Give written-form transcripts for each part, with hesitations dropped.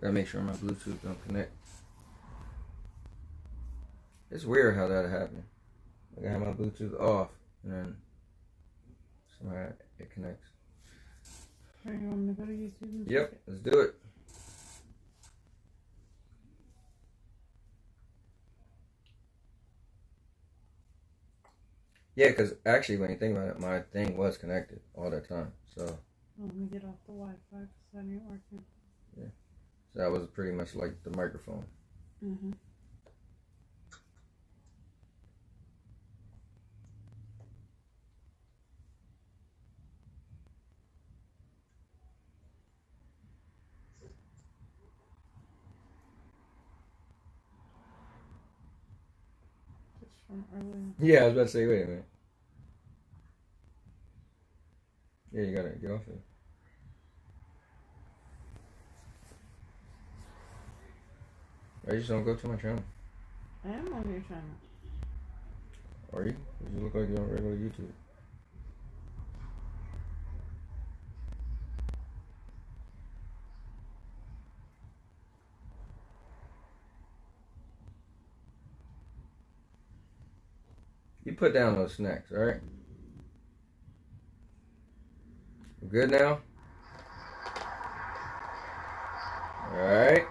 Gotta make sure my Bluetooth don't connect. It's weird how that happened. Like I have my Bluetooth off, and then somehow it connects. Alright, you want me to go to YouTube? Yep, let's do it. Yeah, because actually, when you think about it, my thing was connected all that time. So. Oh, let me get off the Wi-Fi because that ain't working. Yeah. So that was pretty much like the microphone. Mm-hmm. Just from earlier. Yeah, I was about to say, wait a minute. Yeah, you gotta get off it. I just don't go to my channel. I am on your channel. Are you? 'Cause you look like you're on regular YouTube. You put down those snacks, alright? We're good now? Alright.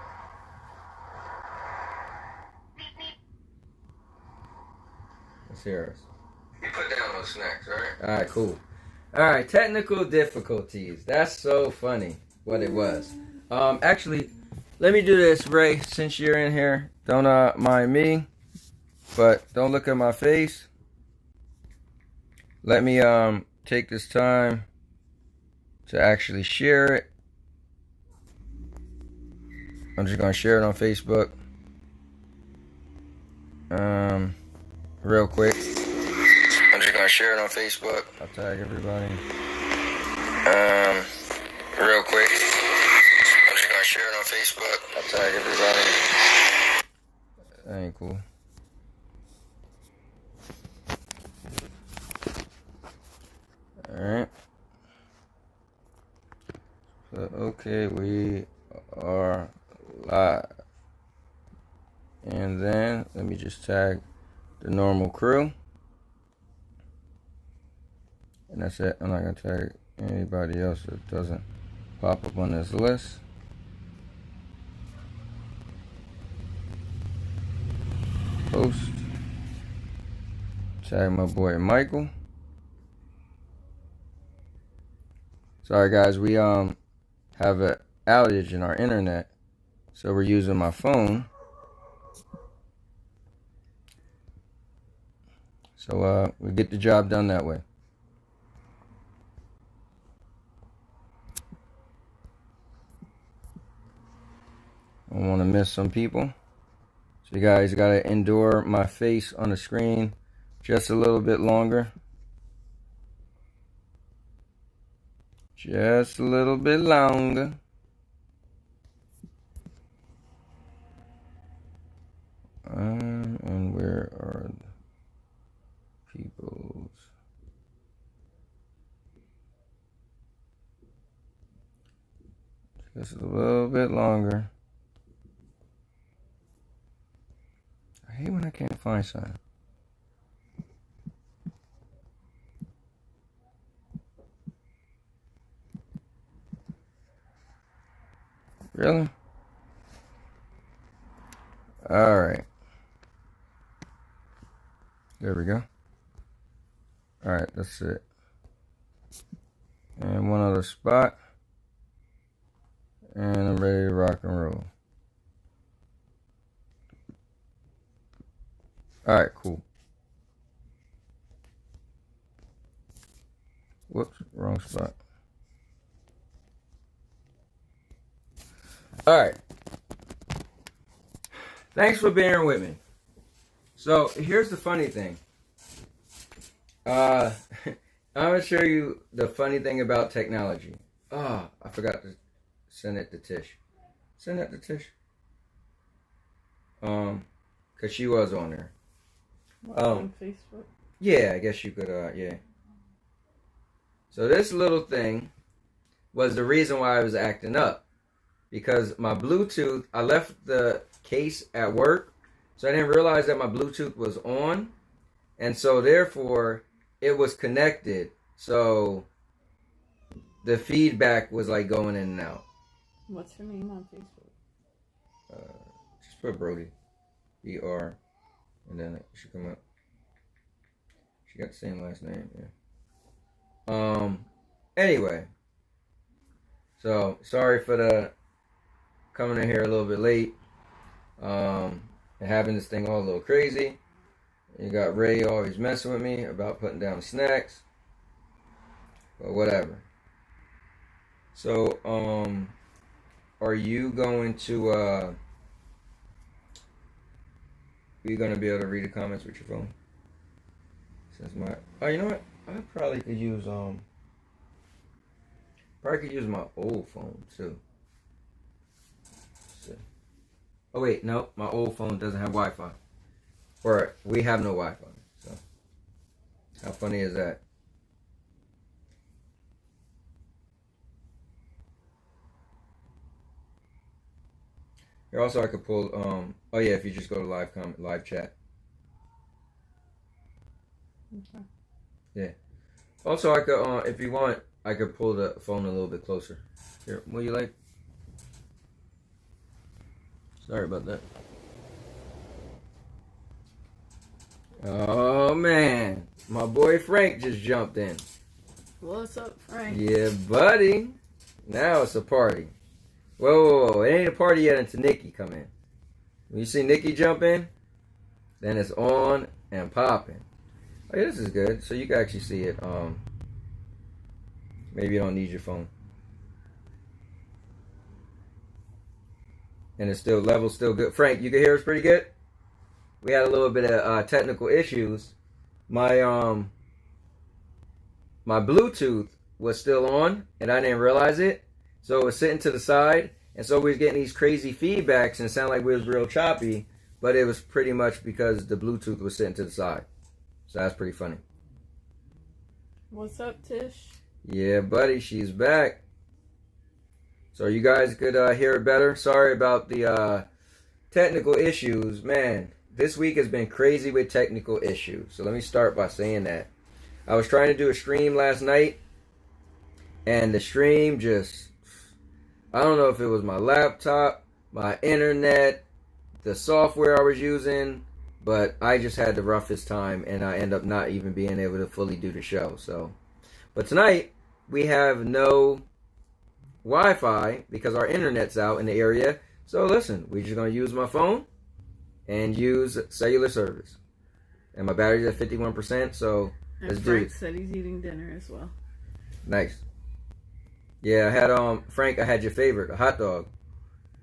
Let's hear us. You put down those snacks, alright? Alright, cool. Alright, technical difficulties. That's so funny what it was. Actually, let me do this, Ray, since you're in here. Don't mind me, but don't look at my face. Let me take this time to actually share it. I'm just gonna share it on Facebook. Real quick. I'm just gonna share it on Facebook. I'll tag everybody. Real quick. I'm just gonna share it on Facebook. I'll tag everybody. That ain't cool. Alright. So, okay, we are live. And then, let me just tag the normal crew. And that's it. I'm not going to tag anybody else that doesn't pop up on this list. Post. Tag my boy Michael. Sorry guys, we have an outage in our internet, so we're using my phone. So we get the job done that way. I don't want to miss some people. So you guys got to endure my face on the screen just a little bit longer. Just a little bit longer. And where are the peoples? Just a little bit longer. I hate when I can't find something. Really? Alright. There we go. Alright, that's it. And one other spot. And I'm ready to rock and roll. Alright, cool. Whoops, wrong spot. Alright. Thanks for bearing with me. So, here's the funny thing. I'm going to show you the funny thing about technology. Oh, I forgot to send it to Tish. Send that to Tish. Because she was on there. On Facebook? Yeah, I guess you could, yeah. So this little thing was the reason why I was acting up. because my Bluetooth, I left the case at work, so I didn't realize that my Bluetooth was on, and so therefore it was connected. So the feedback was like going in and out. What's her name on Facebook? Just put Brody, BR, and then it should come up. She got the same last name, yeah. Anyway, so sorry for the coming in here a little bit late. And having this thing all a little crazy. You got Ray always messing with me about putting down snacks, but whatever. So, are you going to? Are you gonna be able to read the comments with your phone? Since my, oh, you know what? I probably could use my old phone too. So. Oh wait, no, my old phone doesn't have Wi-Fi, or we have no Wi-Fi. So, how funny is that? Here also I could pull. Oh yeah, if you just go to live comment, live chat. Okay. Yeah. Also, I could, if you want, I could pull the phone a little bit closer. Here, what do you like? Sorry about that. Oh man, my boy Frank just jumped in. What's up, Frank? Yeah, buddy. Now it's a party. Whoa, it ain't a party yet until Nikki come in. When you see Nikki jump in, then it's on and popping. Oh, yeah, this is good. So you can actually see it. Maybe you don't need your phone. And it's still, level's still good. Frank, you can hear us pretty good? We had a little bit of technical issues. My my Bluetooth was still on, and I didn't realize it. So it was sitting to the side, and so we was getting these crazy feedbacks, and it sounded like we was real choppy, but it was pretty much because the Bluetooth was sitting to the side. So that's pretty funny. What's up, Tish? Yeah, buddy, she's back. So you guys could hear it better. Sorry about the technical issues. Man, this week has been crazy with technical issues. So let me start by saying that. I was trying to do a stream last night, and the stream just, I don't know if it was my laptop, my internet, the software I was using, but I just had the roughest time, and I end up not even being able to fully do the show. So, but tonight we have no Wi-Fi because our internet's out in the area. So listen, we're just gonna use my phone and use cellular service, and my battery's at 51%. So let's do it. Frank said he's eating dinner as well. Nice. Yeah, I had Frank. I had your favorite, a hot dog,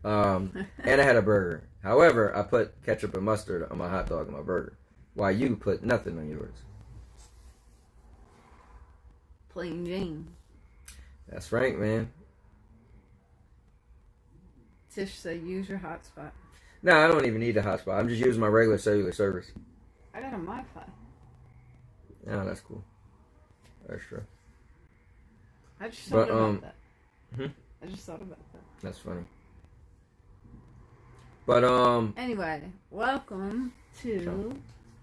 and I had a burger. However, I put ketchup and mustard on my hot dog and my burger, while you put nothing on yours. Plain Jane. That's Frank, man. Tish said use your hotspot. No, I don't even need a hotspot. I'm just using my regular cellular service. I got a Wi-Fi. Oh, that's cool. That's true. I just thought about that. Hmm? I just thought about that. That's funny. But Anyway, welcome to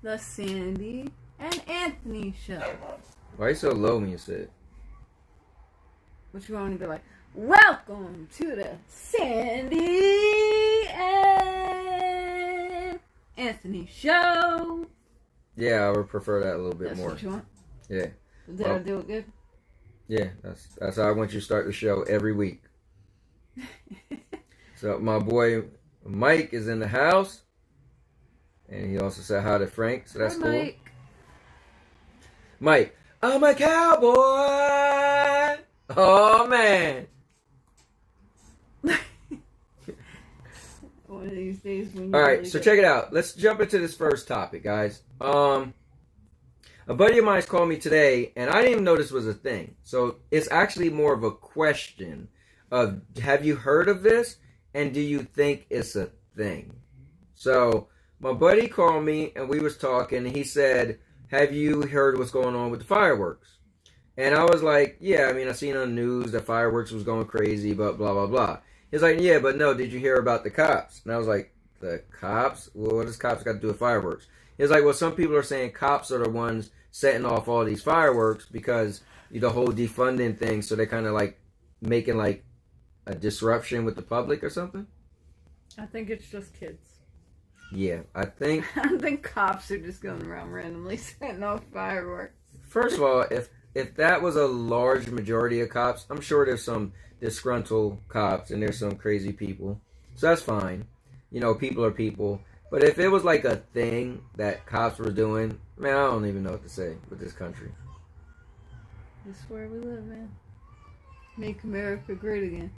the Sandy and Anthony show. Why are you so low when you say it? What you want to be like? Welcome to the Sandy and Anthony show. Yeah, I would prefer that a little bit That's more. What you want? Yeah. Did I do it good? Yeah, that's how I want you to start the show every week. So my boy Mike is in the house, and he also said hi to Frank, so that's Hi, cool. Mike. Mike, I'm a cowboy. Oh man. One of these days when you All right, really so get- check it out. Let's jump into this first topic, guys. A buddy of mine's called me today, and I didn't even know this was a thing. So it's actually more of a question of, have you heard of this, and do you think it's a thing? So my buddy called me, and we was talking, and he said, have you heard what's going on with the fireworks? And I was like, yeah, I mean, I seen on the news that fireworks was going crazy, but blah, blah, blah. He's like, yeah, but no, did you hear about the cops? And I was like, the cops? Well, what does cops got to do with fireworks? He's like, well, some people are saying cops are the ones setting off all these fireworks because the whole defunding thing, so they're kind of like making like a disruption with the public or something. I think it's just kids. Yeah, I think cops are just going around randomly setting off fireworks. First of all, if that was a large majority of cops, I'm sure there's some disgruntled cops and there's some crazy people. So that's fine. People are people. But if it was like a thing that cops were doing, man, I don't even know what to say with this country. This is where we live, man. Make America great again.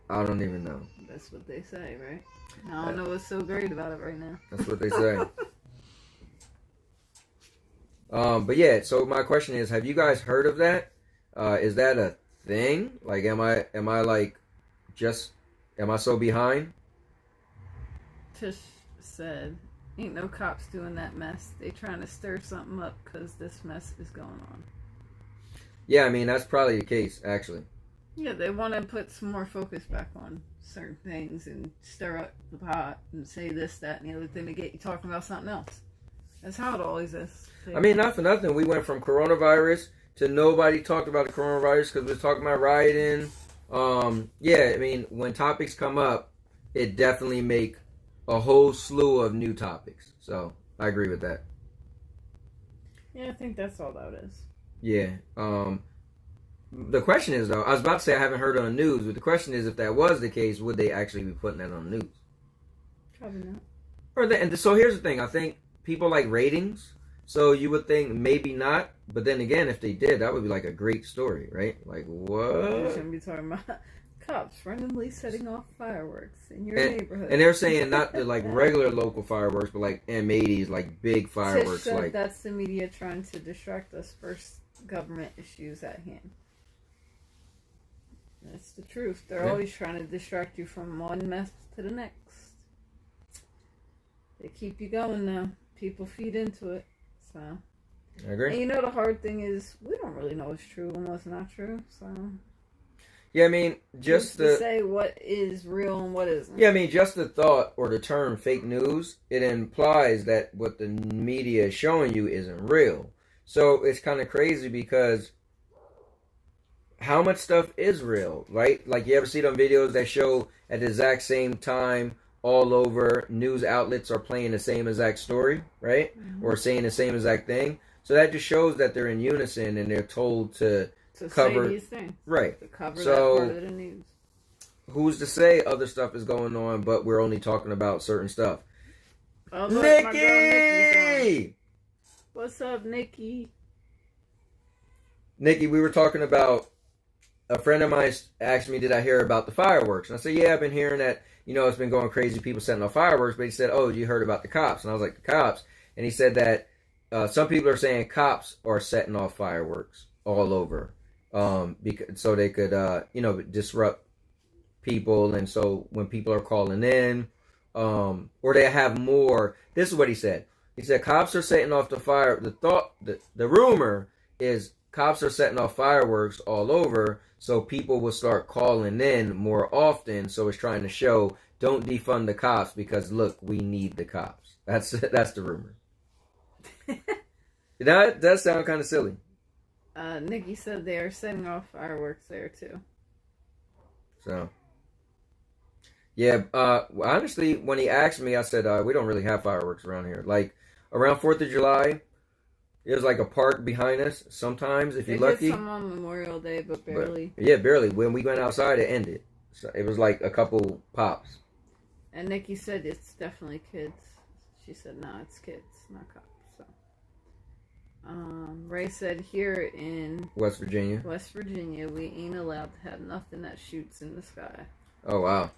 I don't even know. That's what they say, right? I don't know what's so great about it right now. That's what they say. But yeah, so my question is, have you guys heard of that? Is that a thing? Like, am I so behind? Tish said, ain't no cops doing that mess. They trying to stir something up because this mess is going on. Yeah, I mean, that's probably the case, actually. Yeah, they want to put some more focus back on certain things and stir up the pot and say this, that, and the other thing to get you talking about something else. That's how it always is. I mean, not for nothing. We went from coronavirus to nobody talked about the coronavirus because we were talking about rioting. Yeah, I mean, when topics come up, it definitely make a whole slew of new topics. So, I agree with that. Yeah, I think that's all that is. Yeah. The question is, though, I was about to say I haven't heard on the news, but the question is, if that was the case, would they actually be putting that on the news? Probably not. And so here's the thing. I think people like ratings, so you would think maybe not, but then again, if they did, that would be like a great story, right? Like, what? We're going to be talking about cops randomly setting off fireworks in your neighborhood. And they're saying not the like regular local fireworks, but like M80s, like big fireworks. Tish said like that's the media trying to distract us first government issues at hand. That's the truth. They're always trying to distract you from one mess to the next. They keep you going now. People feed into it. So I agree. And the hard thing is we don't really know what's true and what's not true. So yeah, I mean, just to say what is real and what isn't. Yeah, I mean, just the thought or the term fake news, it implies that what the media is showing you isn't real. So it's kind of crazy because how much stuff is real, right? Like, you ever see them videos that show at the exact same time all over news outlets are playing the same exact story, right? Mm-hmm. Or saying the same exact thing. So that just shows that they're in unison and they're told to cover say these things. Right. To cover that part of the news. Who's to say other stuff is going on, but we're only talking about certain stuff? Oh, look, Nikki! my girl Nikki's on. What's up, Nikki? Nikki, we were talking about, a friend of mine asked me, did I hear about the fireworks? And I said, yeah, I've been hearing that, it's been going crazy, people setting off fireworks. But he said, oh, you heard about the cops? And I was like, the cops? And he said that some people are saying cops are setting off fireworks all over. Because, so they could, disrupt people. And so when people are calling in, or they have more, this is what he said. He said, cops are setting off the fire. The rumor is cops are setting off fireworks all over, so people will start calling in more often. So it's trying to show, don't defund the cops because look, we need the cops. That's the rumor. That sounds kind of silly. Nikki said they are setting off fireworks there too. So, yeah. Honestly, when he asked me, I said we don't really have fireworks around here. Like around 4th of July. There's like a park behind us. Sometimes, if you're lucky. They did some on Memorial Day, but barely. Yeah, barely. When we went outside, it ended. So it was like a couple pops. And Nikki said it's definitely kids. She said, no, it's kids, not cops. So, Ray said here in West Virginia, we ain't allowed to have nothing that shoots in the sky. Oh, wow.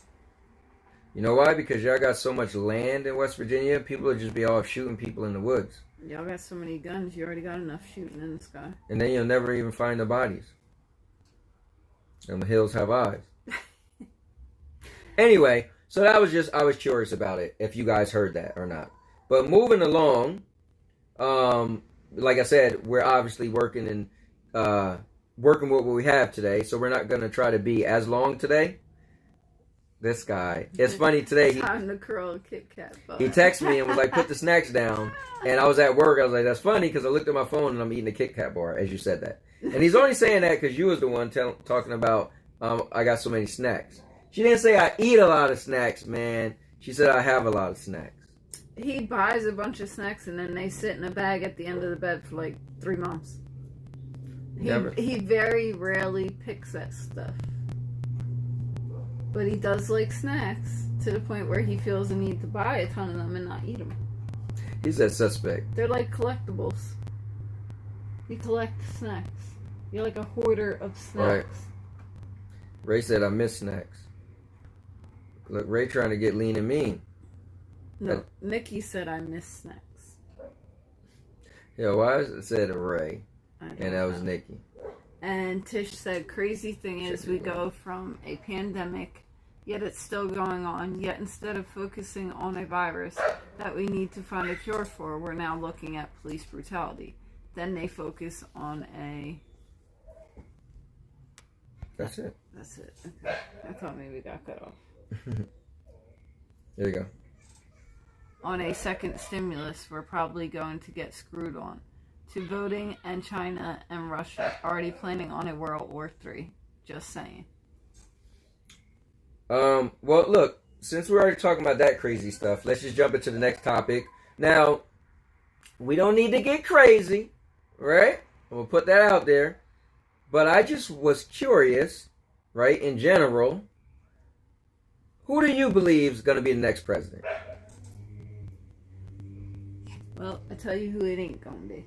You know why? Because y'all got so much land in West Virginia, people will just be off shooting people in the woods. Y'all got so many guns, you already got enough shooting in the sky. And then you'll never even find the bodies. And the hills have eyes. Anyway, so that was just, I was curious about it, if you guys heard that or not. But moving along, like I said, we're obviously working in working with what we have today, so we're not going to try to be as long today. This guy. It's funny today. Time to curl a Kit Kat bar. He texted me and was like, put the snacks down. And I was at work. I was like, that's funny because I looked at my phone and I'm eating a Kit Kat bar as you said that. And he's only saying that because you was the one talking about I got so many snacks. She didn't say I eat a lot of snacks, man. She said I have a lot of snacks. He buys a bunch of snacks and then they sit in a bag at the end of the bed for like 3 months. He very rarely picks that stuff. But he does like snacks to the point where he feels the need to buy a ton of them and not eat them. He's that suspect. They're like collectibles. You collect snacks. You're like a hoarder of snacks. Right. Ray said, I miss snacks. Look, Ray trying to get lean and mean. No, Nikki said, I miss snacks. Yeah, why is it said Ray? And that was Nikki. And Tish said, crazy thing is we go from a pandemic, yet it's still going on, yet instead of focusing on a virus that we need to find a cure for, we're now looking at police brutality. Then they focus on a... That's it. That's it. Okay. I thought maybe we got cut off. There you go. On a second stimulus, we're probably going to get screwed on. To voting, and China and Russia already planning on a World War III. Just saying. Well, look, since we're already talking about that crazy stuff, let's just jump into the next topic. Now, we don't need to get crazy, right? We'll put that out there. But I just was curious, right, in general, who do you believe is going to be the next president? Well, I tell you who it ain't going to be.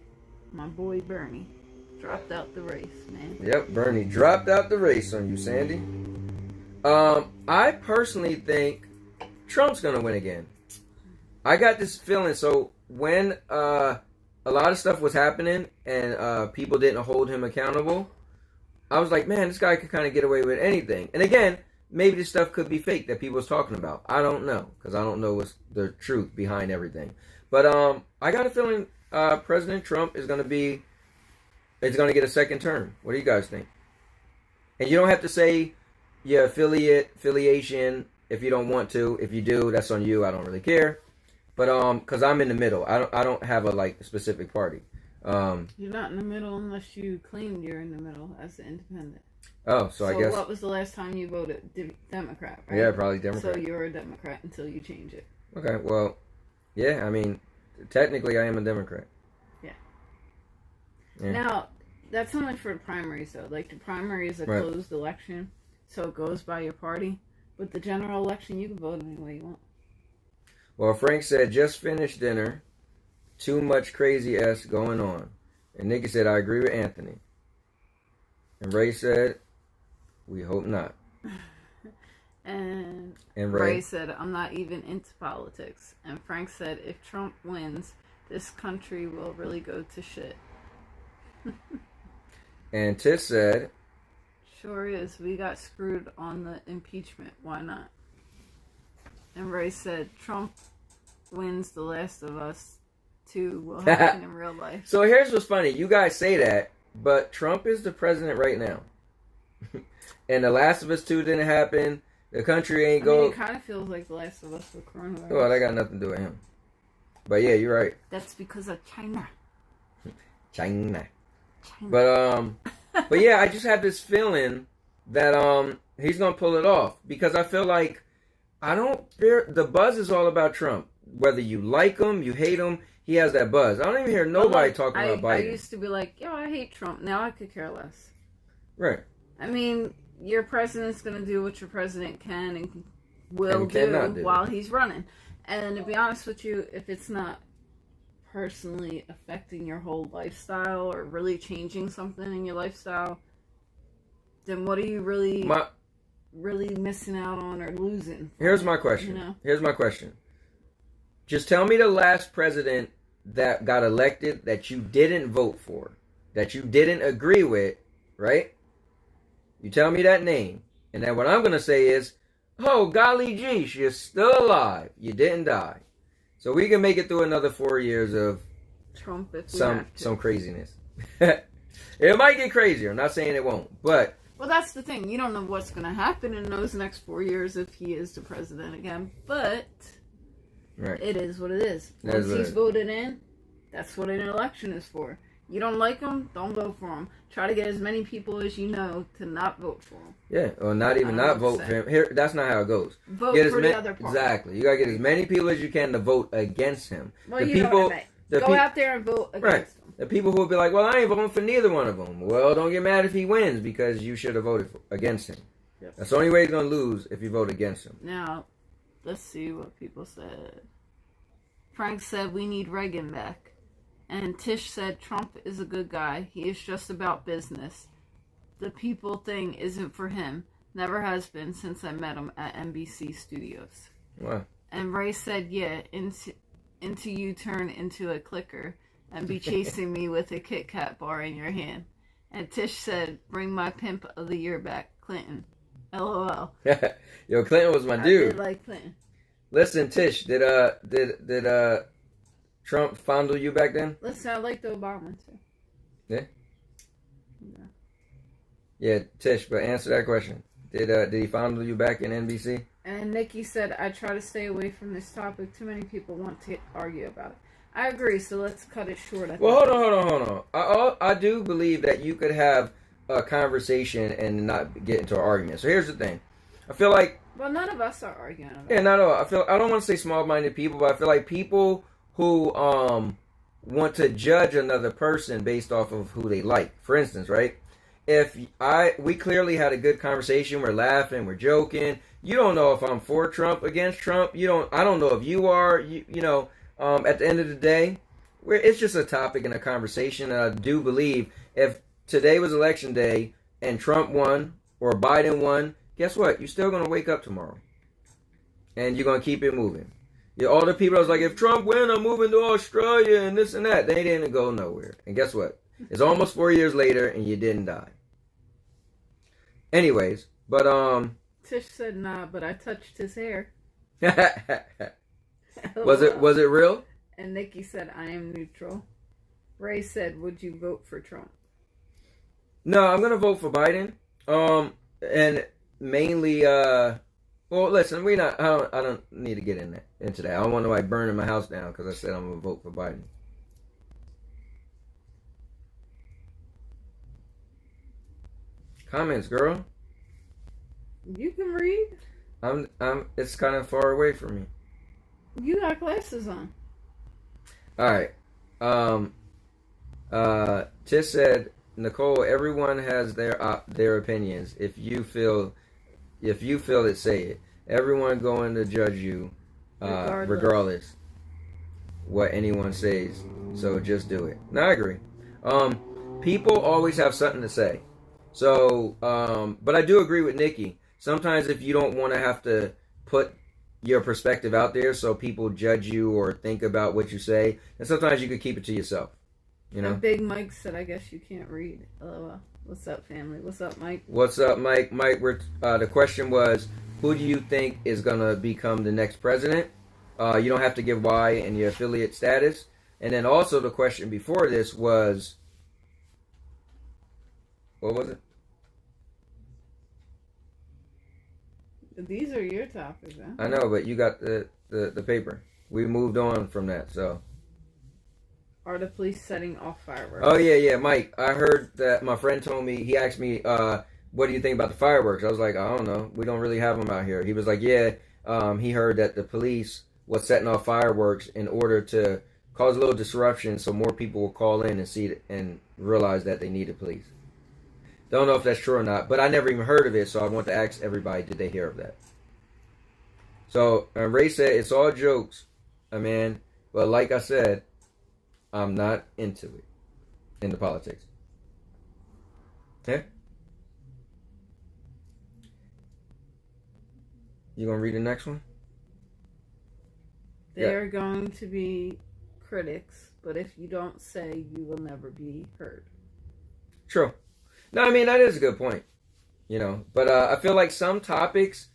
My boy Bernie dropped out the race, man. Yep, Bernie dropped out the race on you, Sandy. I personally think Trump's going to win again. I got this feeling. So when a lot of stuff was happening and people didn't hold him accountable, I was like, man, this guy could kind of get away with anything. And again, maybe this stuff could be fake that people was talking about. I don't know, because I don't know what's the truth behind everything. But I got a feeling President Trump is going to get a second term. What do you guys think? And you don't have to say your affiliation if you don't want to. If you do, that's on you. I don't really care. But because I'm in the middle, I don't have a specific party. You're not in the middle unless you claim you're in the middle as an independent. Oh, so I guess. What was the last time you voted? Democrat, right? Yeah, probably Democrat. So you're a Democrat until you change it. Okay, well, yeah, I mean, technically I am a Democrat. Yeah. Now, that's only for the primaries, though. Like, the primary is a closed election, so it goes by your party. But the general election, you can vote any way you want. Well, Frank said, just finished dinner. Too much crazy-ass going on. And Nikki said, I agree with Anthony. And Ray said, we hope not. And Ray said, I'm not even into politics. And Frank said, if Trump wins, this country will really go to shit. And Tish said, sure is. We got screwed on the impeachment. Why not? And Ray said, Trump wins, The Last of Us 2 will happen in real life. So here's what's funny. You guys say that, but Trump is the president right now. And The Last of Us 2 didn't happen. The country ain't go. It kind of feels like The Last of Us with coronavirus. Well, that got nothing to do with him. But yeah, you're right. That's because of China. China. But yeah, I just have this feeling that he's gonna pull it off because I feel like the buzz is all about Trump. Whether you like him, you hate him, he has that buzz. I don't even hear nobody talking about Biden. I used to be like, yo, I hate Trump. Now I could care less. Right. I mean, your president's gonna do what your president can and will do while he's running. And to be honest with you, if it's not personally affecting your whole lifestyle or really changing something in your lifestyle, then what are you really missing out on or losing? Here's my question. You know? Here's my question. Just tell me the last president that got elected that you didn't vote for, that you didn't agree with, right? You tell me that name. And then what I'm going to say is, oh, golly gee, you're still alive. You didn't die. So we can make it through another 4 years of Trump if some craziness. It might get crazier. I'm not saying it won't, but... Well, that's the thing. You don't know what's going to happen in those next 4 years if he is the president again, but it is what it is. Once he's voted in, that's what an election is for. You don't like him, don't vote for him. Try to get as many people as you know to not vote for him. Yeah, or not even not vote for him. Here, that's not how it goes. Vote for the other party. Exactly. You got to get as many people as you can to vote against him. Well, you know what I mean. Go out there and vote against him. The people who will be like, well, I ain't voting for neither one of them. Well, don't get mad if he wins because you should have voted against him. Yep. That's the only way he's going to lose if you vote against him. Now, let's see what people said. Frank said, we need Reagan back. And Tish said, Trump is a good guy. He is just about business. The people thing isn't for him. Never has been since I met him at NBC Studios. Wow. And Ray said, yeah, into you turn into a clicker and be chasing me with a Kit Kat bar in your hand. And Tish said, bring my pimp of the year back, Clinton. LOL. Yo, Clinton was my dude. I did like Clinton. Listen, Tish, did Trump fondle you back then? Listen, I liked Obama too. Yeah? Yeah, Tish, but answer that question. Did he fondle you back in NBC? And Nikki said, I try to stay away from this topic. Too many people want to argue about it. I agree, so let's cut it short. Well, hold on. I do believe that you could have a conversation and not get into an argument. So here's the thing. I feel like... Well, none of us are arguing about it. Yeah, not at all. I don't want to say small-minded people, but I feel like people who want to judge another person based off of who they like. For instance, right? We clearly had a good conversation, we're laughing, we're joking. You don't know if I'm for Trump, against Trump. I don't know if you are. At the end of the day, it's just a topic and a conversation. And I do believe if today was election day and Trump won or Biden won, guess what? You're still going to wake up tomorrow. And you're going to keep it moving. All the people that was like, if Trump win, I'm moving to Australia and this and that. They didn't go nowhere. And guess what? It's almost 4 years later and you didn't die. Anyways, but Tish said nah, but I touched his hair. Was it real? And Nikki said, I am neutral. Ray said, would you vote for Trump? No, I'm gonna vote for Biden. And mainly well, listen, I don't need to get into that. I don't want nobody burning my house down because I said I'm gonna vote for Biden. Comments, girl. You can read. It's kind of far away from me. You got glasses on. All right. Tish said, Nicole, everyone has their opinions. If you feel it, say it. Everyone going to judge you, regardless what anyone says. So just do it. No, I agree. People always have something to say. So, but I do agree with Nikki. Sometimes if you don't want to have to put your perspective out there so people judge you or think about what you say, and sometimes you could keep it to yourself. Big Mike said, I guess you can't read. LOL. What's up, family? What's up, Mike? What's up, Mike? Mike, the question was, who do you think is going to become the next president? You don't have to give why and your affiliate status. And then also the question before this was, what was it? These are your topics, huh? I know, but you got the paper. We moved on from that, so. Are the police setting off fireworks? Oh, yeah, Mike. I heard that my friend told me, he asked me, what do you think about the fireworks? I was like, I don't know. We don't really have them out here. He was like, yeah, he heard that the police was setting off fireworks in order to cause a little disruption so more people will call in and see it and realize that they needed police. Don't know if that's true or not, but I never even heard of it, so I want to ask everybody, did they hear of that? So, Ray said, it's all jokes, man, but like I said, I'm not into it, into politics. Okay? You gonna read the next one? They're going to be critics, but if you don't say, you will never be heard. True. No, I mean, that is a good point, but I feel like some topics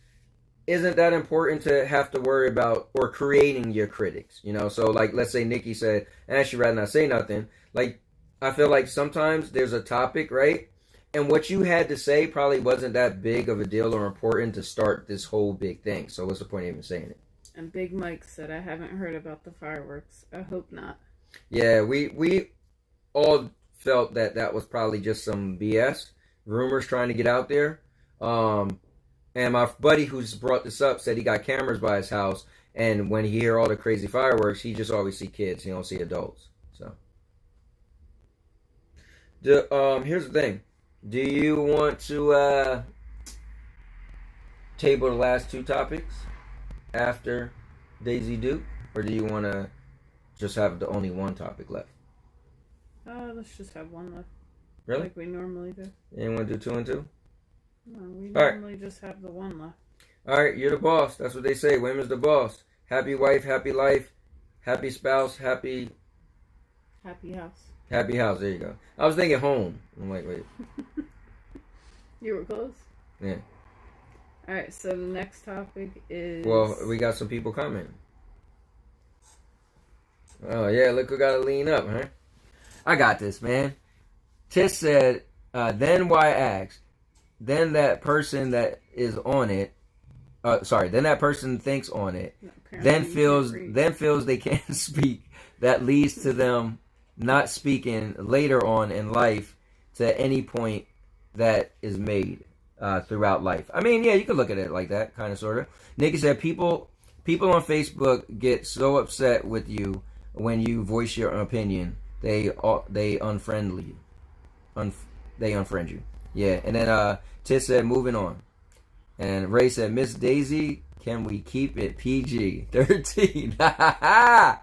isn't that important to have to worry about or creating your critics, so like, let's say Nikki said, and I'd rather not say nothing. Like, I feel like sometimes there's a topic, right? And what you had to say probably wasn't that big of a deal or important to start this whole big thing. So what's the point of even saying it? And Big Mike said, I haven't heard about the fireworks. I hope not. Yeah, we all felt that was probably just some BS. Rumors trying to get out there. And my buddy who's brought this up said he got cameras by his house. And when he hear all the crazy fireworks, he just always see kids. He don't see adults. So, here's the thing. Do you want to table the last two topics after Daisy Duke? Or do you want to just have the only one topic left? Let's just have one left. Really? Like we normally do. You want to do 2 and 2? No, we normally just have the one left. All right, you're the boss. That's what they say. Women's the boss. Happy wife, happy life, happy spouse, happy house. Happy house. There you go. I was thinking home. I'm like, wait. You were close. Yeah. All right. So the next topic is. Well, we got some people commenting. Oh yeah, look who got to lean up, huh? I got this, man. Tish said, then why ask? Then that person that is on it, then that person thinks on it, then feels they can't speak. That leads to them not speaking later on in life to any point that is made throughout life. I mean, yeah, you could look at it like that, kind of, sort of. Nikki said, people on Facebook get so upset with you when you voice your opinion, they unfriend you. They unfriend you. Yeah, and then Tish said, moving on. And Ray said, Miss Daisy, can we keep it PG-13? I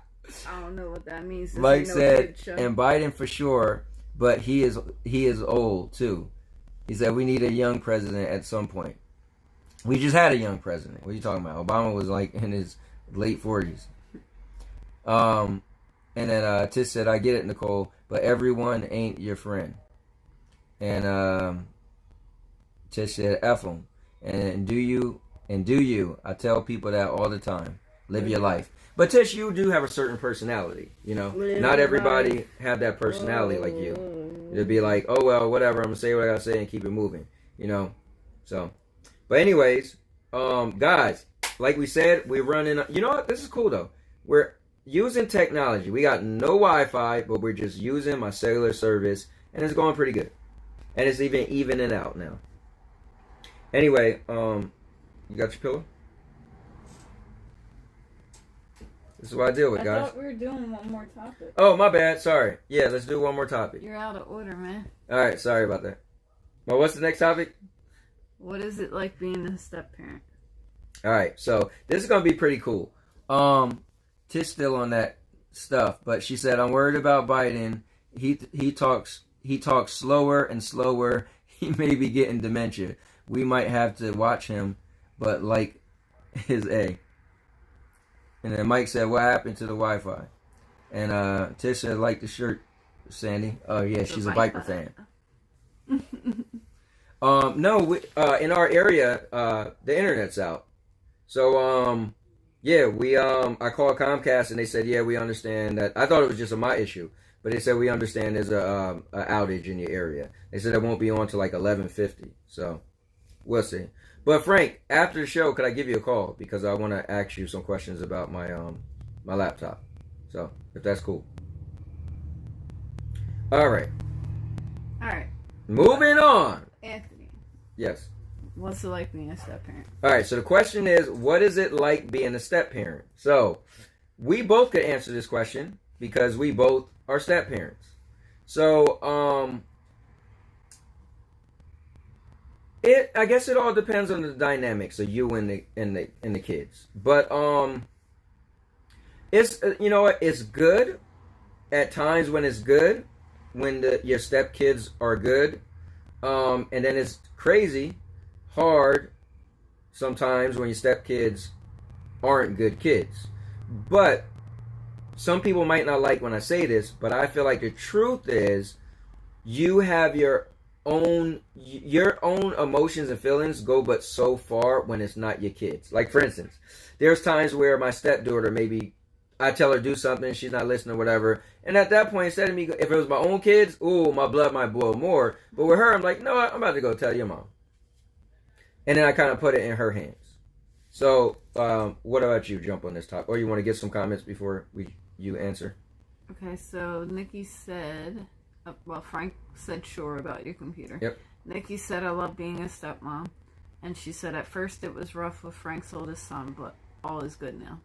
don't know what that means. Mike said, and Biden for sure, but he is old too. He said, we need a young president at some point. We just had a young president. What are you talking about? Obama was like in his late 40s. And then Tish said, I get it, Nicole, but everyone ain't your friend. And Tish said, F them. And do you? I tell people that all the time. Live your life. But Tish, you do have a certain personality, you know. Not everybody have that personality like you. It'd be like, oh well, whatever. I'm gonna say what I gotta say and keep it moving, you know. So, but anyways, guys, like we said, we're running. You know what? This is cool though. We're using technology. We got no Wi-Fi, but we're just using my cellular service, and it's going pretty good. And it's even evening out now. Anyway, you got your pillow? This is what I deal with, guys. I thought we were doing one more topic. Oh, my bad. Sorry. Yeah, let's do one more topic. You're out of order, man. All right. Sorry about that. Well, what's the next topic? What is it like being a step-parent? All right. So this is going to be pretty cool. Tish still on that stuff, but she said, I'm worried about Biden. He talks slower and slower. He may be getting dementia. We might have to watch him, but like his A. And then Mike said, what happened to the Wi-Fi? And Tish said, like the shirt, Sandy. Oh, yeah, she's a Viper fan. No, in our area, the internet's out. So, yeah, I called Comcast, and they said, yeah, we understand that. I thought it was just my issue. But they said, we understand there's a outage in your area. They said it won't be on till like 11:50. So, we'll see. But Frank, after the show, could I give you a call? Because I want to ask you some questions about my my laptop. So, if that's cool. All right. All right. Moving on. Anthony. Yes. What's it like being a step-parent? All right, so the question is, what is it like being a step-parent? So, we both could answer this question because we both are step-parents. So, I guess it all depends on the dynamics of you and the kids. But it's you know what, it's good at times when it's good, when your stepkids are good, and then it's crazy hard sometimes when your stepkids aren't good kids. But some people might not like when I say this, but I feel like the truth is you have your own emotions and feelings go but so far when it's not your kids. Like, for instance, there's times where my stepdaughter maybe, I tell her do something, she's not listening or whatever. And at that point, instead of me, if it was my own kids, ooh, my blood might boil more. But with her, I'm like, no, I'm about to go tell your mom. And then I kind of put it in her hands. So, what about you? Jump on this topic, or you want to get some comments before you answer? Okay, so Nikki said, Frank said sure about your computer. Yep. Nikki said, I love being a stepmom. And she said, at first it was rough with Frank's oldest son, but all is good now.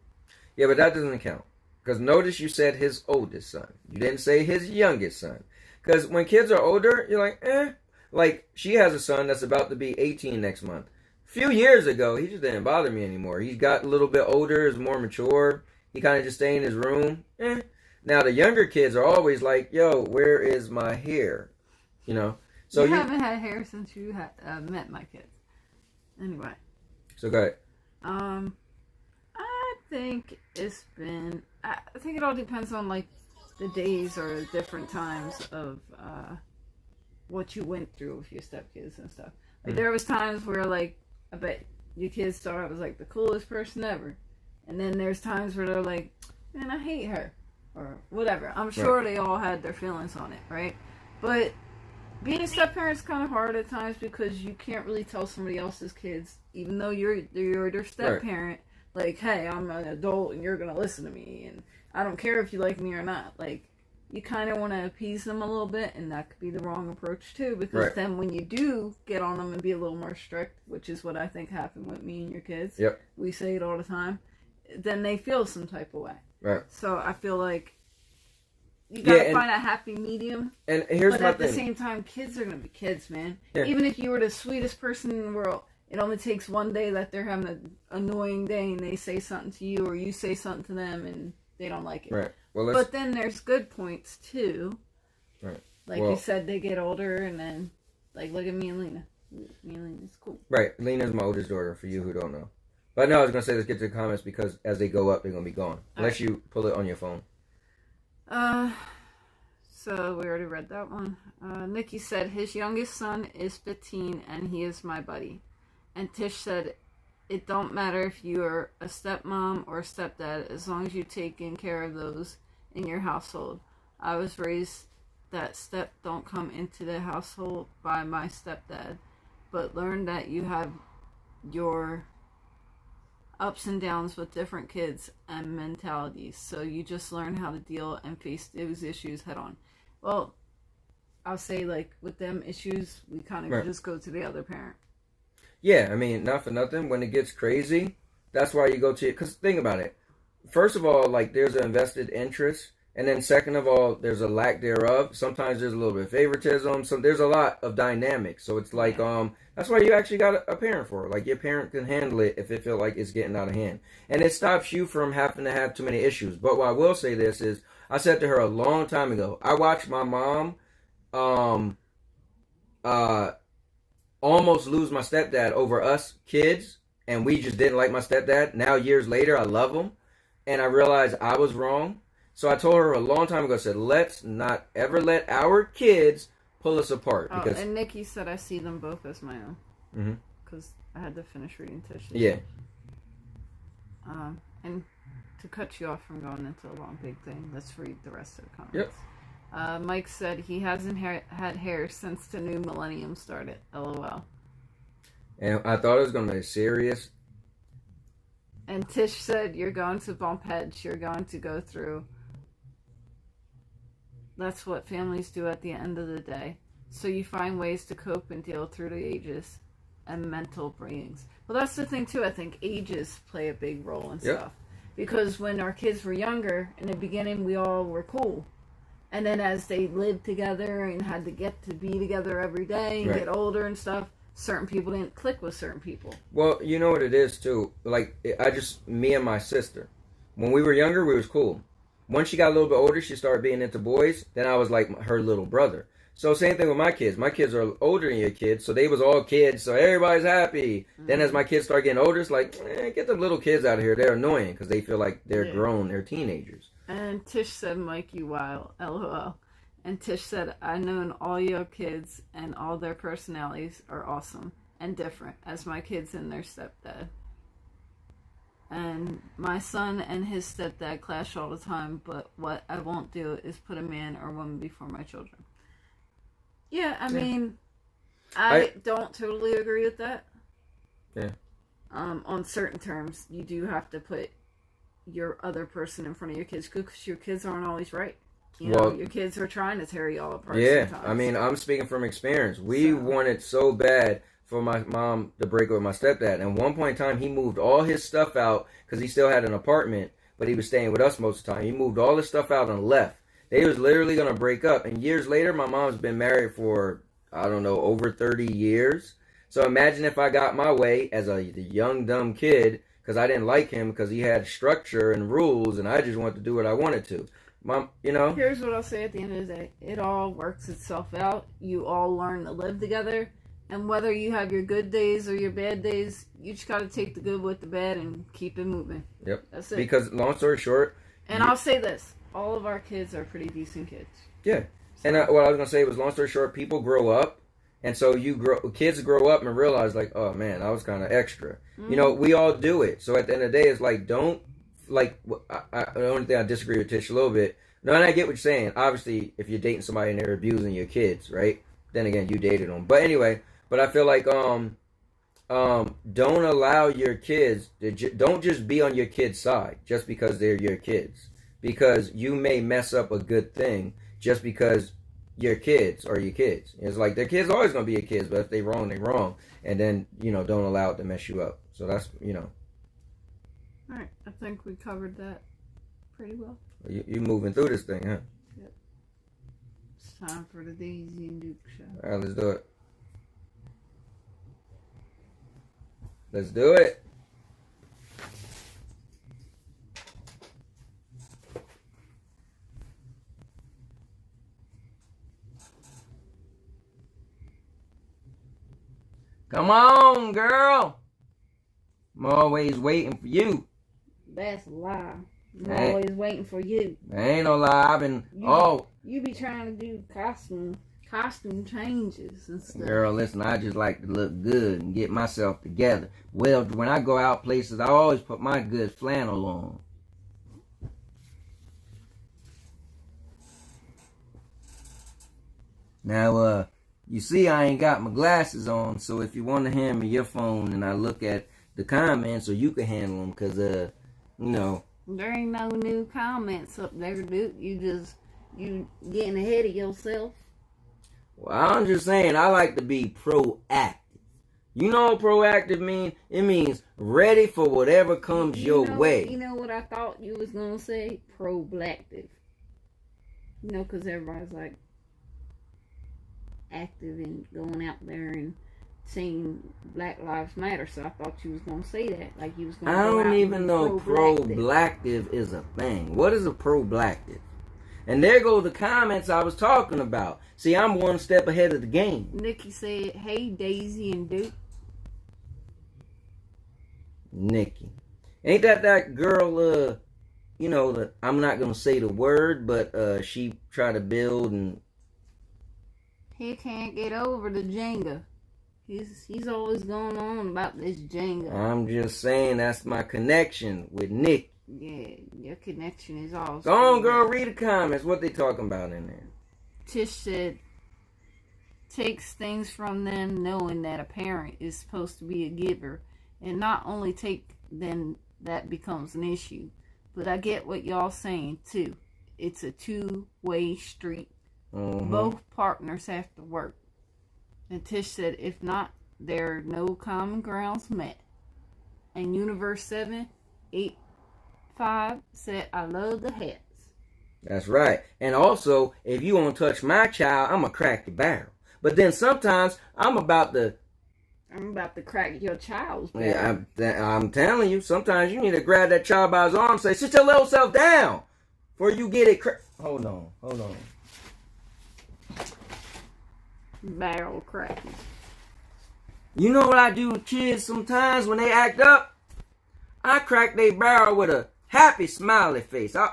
Yeah, but that doesn't count. Because notice you said his oldest son. You didn't say his youngest son. Because when kids are older, you're like, eh. Like, she has a son that's about to be 18 next month. A few years ago, he just didn't bother me anymore. He got a little bit older, is more mature. He kind of just stay in his room. Now, the younger kids are always like, yo, where is my hair? You know? So you haven't had hair since you met my kids. Anyway. So go ahead. I think it's been... I think it all depends on, like, the days or different times of what you went through with your stepkids and stuff. Like, there was times where, like, I bet your kids thought I was, like, the coolest person ever. And then there's times where they're like, man, I hate her. Or whatever. I'm sure they all had their feelings on it, right? But being a step-parent is kind of hard at times because you can't really tell somebody else's kids, even though you're their step-parent, like, hey, I'm an adult and you're going to listen to me. And I don't care if you like me or not. Like, you kind of want to appease them a little bit, and that could be the wrong approach too, because then when you do get on them and be a little more strict, which is what I think happened with me and your kids, we say it all the time, then they feel some type of way. Right. So I feel like you gotta find a happy medium. And here's but at the same time, kids are gonna be kids, man. Yeah. Even if you were the sweetest person in the world, it only takes one day that they're having an annoying day and they say something to you or you say something to them and they don't like it. Right. Well, but then there's good points too. Right. Like you said, they get older and then, like, look at me and Lena. Me and Lena's cool. Right. Lena's my oldest daughter, for you who don't know. But no, I was going to say, let's get to the comments because as they go up, they're going to be gone. Unless you pull it on your phone. So we already read that one. Nikki said, his youngest son is 15 and he is my buddy. And Tish said, it don't matter if you are a stepmom or a stepdad as long as you're taking care of those in your household. I was raised that step don't come into the household by my stepdad, but learn that you have your ups and downs with different kids and mentalities, so you just learn how to deal and face those issues head on. Well, I'll say, like, with them issues, we kind of just go to the other parent. Yeah, I mean, not for nothing. When it gets crazy, that's why you go to it. Because think about it. First of all, like, there's an invested interest. And then second of all, there's a lack thereof. Sometimes there's a little bit of favoritism. So there's a lot of dynamics. So it's like, that's why you actually got a parent for it. Like, your parent can handle it if it feels like it's getting out of hand. And it stops you from having to have too many issues. But what I will say this is, I said to her a long time ago, I watched my mom, almost lose my stepdad over us kids, and we just didn't like my stepdad. Now, years later, I love him, and I realized I was wrong. So I told her a long time ago, I said, let's not ever let our kids pull us apart. Because and Nikki said I see them both as my own. Because I had to finish reading Tish. Yeah. And to cut you off from going into a long, big thing, let's read the rest of the comments. Yep. Mike said he hasn't had hair since the new millennium started. LOL. And I thought it was going to be serious. And Tish said, you're going to bump heads. You're going to go through. That's what families do at the end of the day. So you find ways to cope and deal through the ages and mental bringings. Well, that's the thing, too. I think ages play a big role in stuff. Because when our kids were younger, in the beginning, we all were cool. And then as they lived together and had to get to be together every day and get older and stuff, certain people didn't click with certain people. Well, you know what it is, too. Like, me and my sister, when we were younger, we was cool. Once she got a little bit older, she started being into boys. Then I was like her little brother. So same thing with my kids. My kids are older than your kids, so they was all kids, so everybody's happy. Then as my kids start getting older, it's like, get the little kids out of here. They're annoying because they feel like they're grown. They're teenagers. And Tish said, Mike, you wild. LOL. And Tish said, I known all your kids and all their personalities are awesome and different as my kids and their stepdad. And my son and his stepdad clash all the time, but what I won't do is put a man or woman before my children. Yeah, I mean, I don't totally agree with that. Yeah. On certain terms, you do have to put your other person in front of your kids, because your kids aren't always right. You know, your kids are trying to tear you all apart. Yeah, sometimes. I mean, I'm speaking from experience. We wanted so bad for my mom to break up with my stepdad. And at one point in time, he moved all his stuff out because he still had an apartment, but he was staying with us most of the time. He moved all his stuff out and left. They was literally going to break up. And years later, my mom's been married for, I don't know, over 30 years. So imagine if I got my way as a young, dumb kid because I didn't like him because he had structure and rules and I just wanted to do what I wanted to. Mom, you know? Here's what I'll say at the end of the day. It all works itself out. You all learn to live together. And whether you have your good days or your bad days, you just got to take the good with the bad and keep it moving. Yep. That's it. Because, long story short... And I'll say this. All of our kids are pretty decent kids. Yeah. So. And what I was going to say was, long story short, people grow up. And so kids grow up and realize, like, oh, man, I was kind of extra. Mm-hmm. You know, we all do it. So at the end of the day, it's like, don't... Like, the only thing I disagree with Tish a little bit... No, and I get what you're saying. Obviously, if you're dating somebody and they're abusing your kids, right? Then again, you dated them. But anyway... But I feel like don't allow your kids don't just be on your kids' side just because they're your kids, because you may mess up a good thing just because your kids are your kids. It's like their kids are always gonna be your kids, but if they're wrong, they're wrong, and then don't allow it to mess you up. So that's All right, I think we covered that pretty well. You moving through this thing, huh? Yep. It's time for the Daisy and Duke show. All right, let's do it. Let's do it. Come on, girl. I'm always waiting for you. That's a lie. I'm always waiting for you. Ain't no lie. I've been... You be trying to do costume changes and stuff. Girl, listen, I just like to look good and get myself together. Well, when I go out places, I always put my good flannel on. Now, you see I ain't got my glasses on, so if you want to hand me your phone and I look at the comments, so you can handle them, because, There ain't no new comments up there, dude. You getting ahead of yourself. Well, I'm just saying, I like to be proactive. You know what proactive means? It means ready for whatever comes your way. You know what I thought you was going to say? Pro-blactive. Because everybody's like active and going out there and saying Black Lives Matter. So I thought you was going to say that. Like you was going to I don't even know pro-blactive is a thing. What is a pro-blactive? And there go the comments I was talking about. See, I'm one step ahead of the game. Nikki said, hey, Daisy and Duke. Nikki. Ain't that girl, I'm not going to say the word, but she tried to build and... He can't get over the Jenga. He's always going on about this Jenga. I'm just saying that's my connection with Nikki. Yeah, your connection is awesome. Go on, girl, read the comments. What they talking about in there? Tish said, takes things from them knowing that a parent is supposed to be a giver. And not only take, then that becomes an issue. But I get what y'all saying, too. It's a two-way street. Mm-hmm. Both partners have to work. And Tish said, if not, there are no common grounds met. And Universe 785 said, I love the hats. That's right. And also, if you won't touch my child, I'm going to crack your barrel. But then sometimes, I'm about to crack your child's barrel. Yeah, I'm telling you, sometimes you need to grab that child by his arm and say, sit your little self down before you get it Hold on. Barrel cracking. You know what I do with kids sometimes when they act up? I crack their barrel with a happy smiley face. I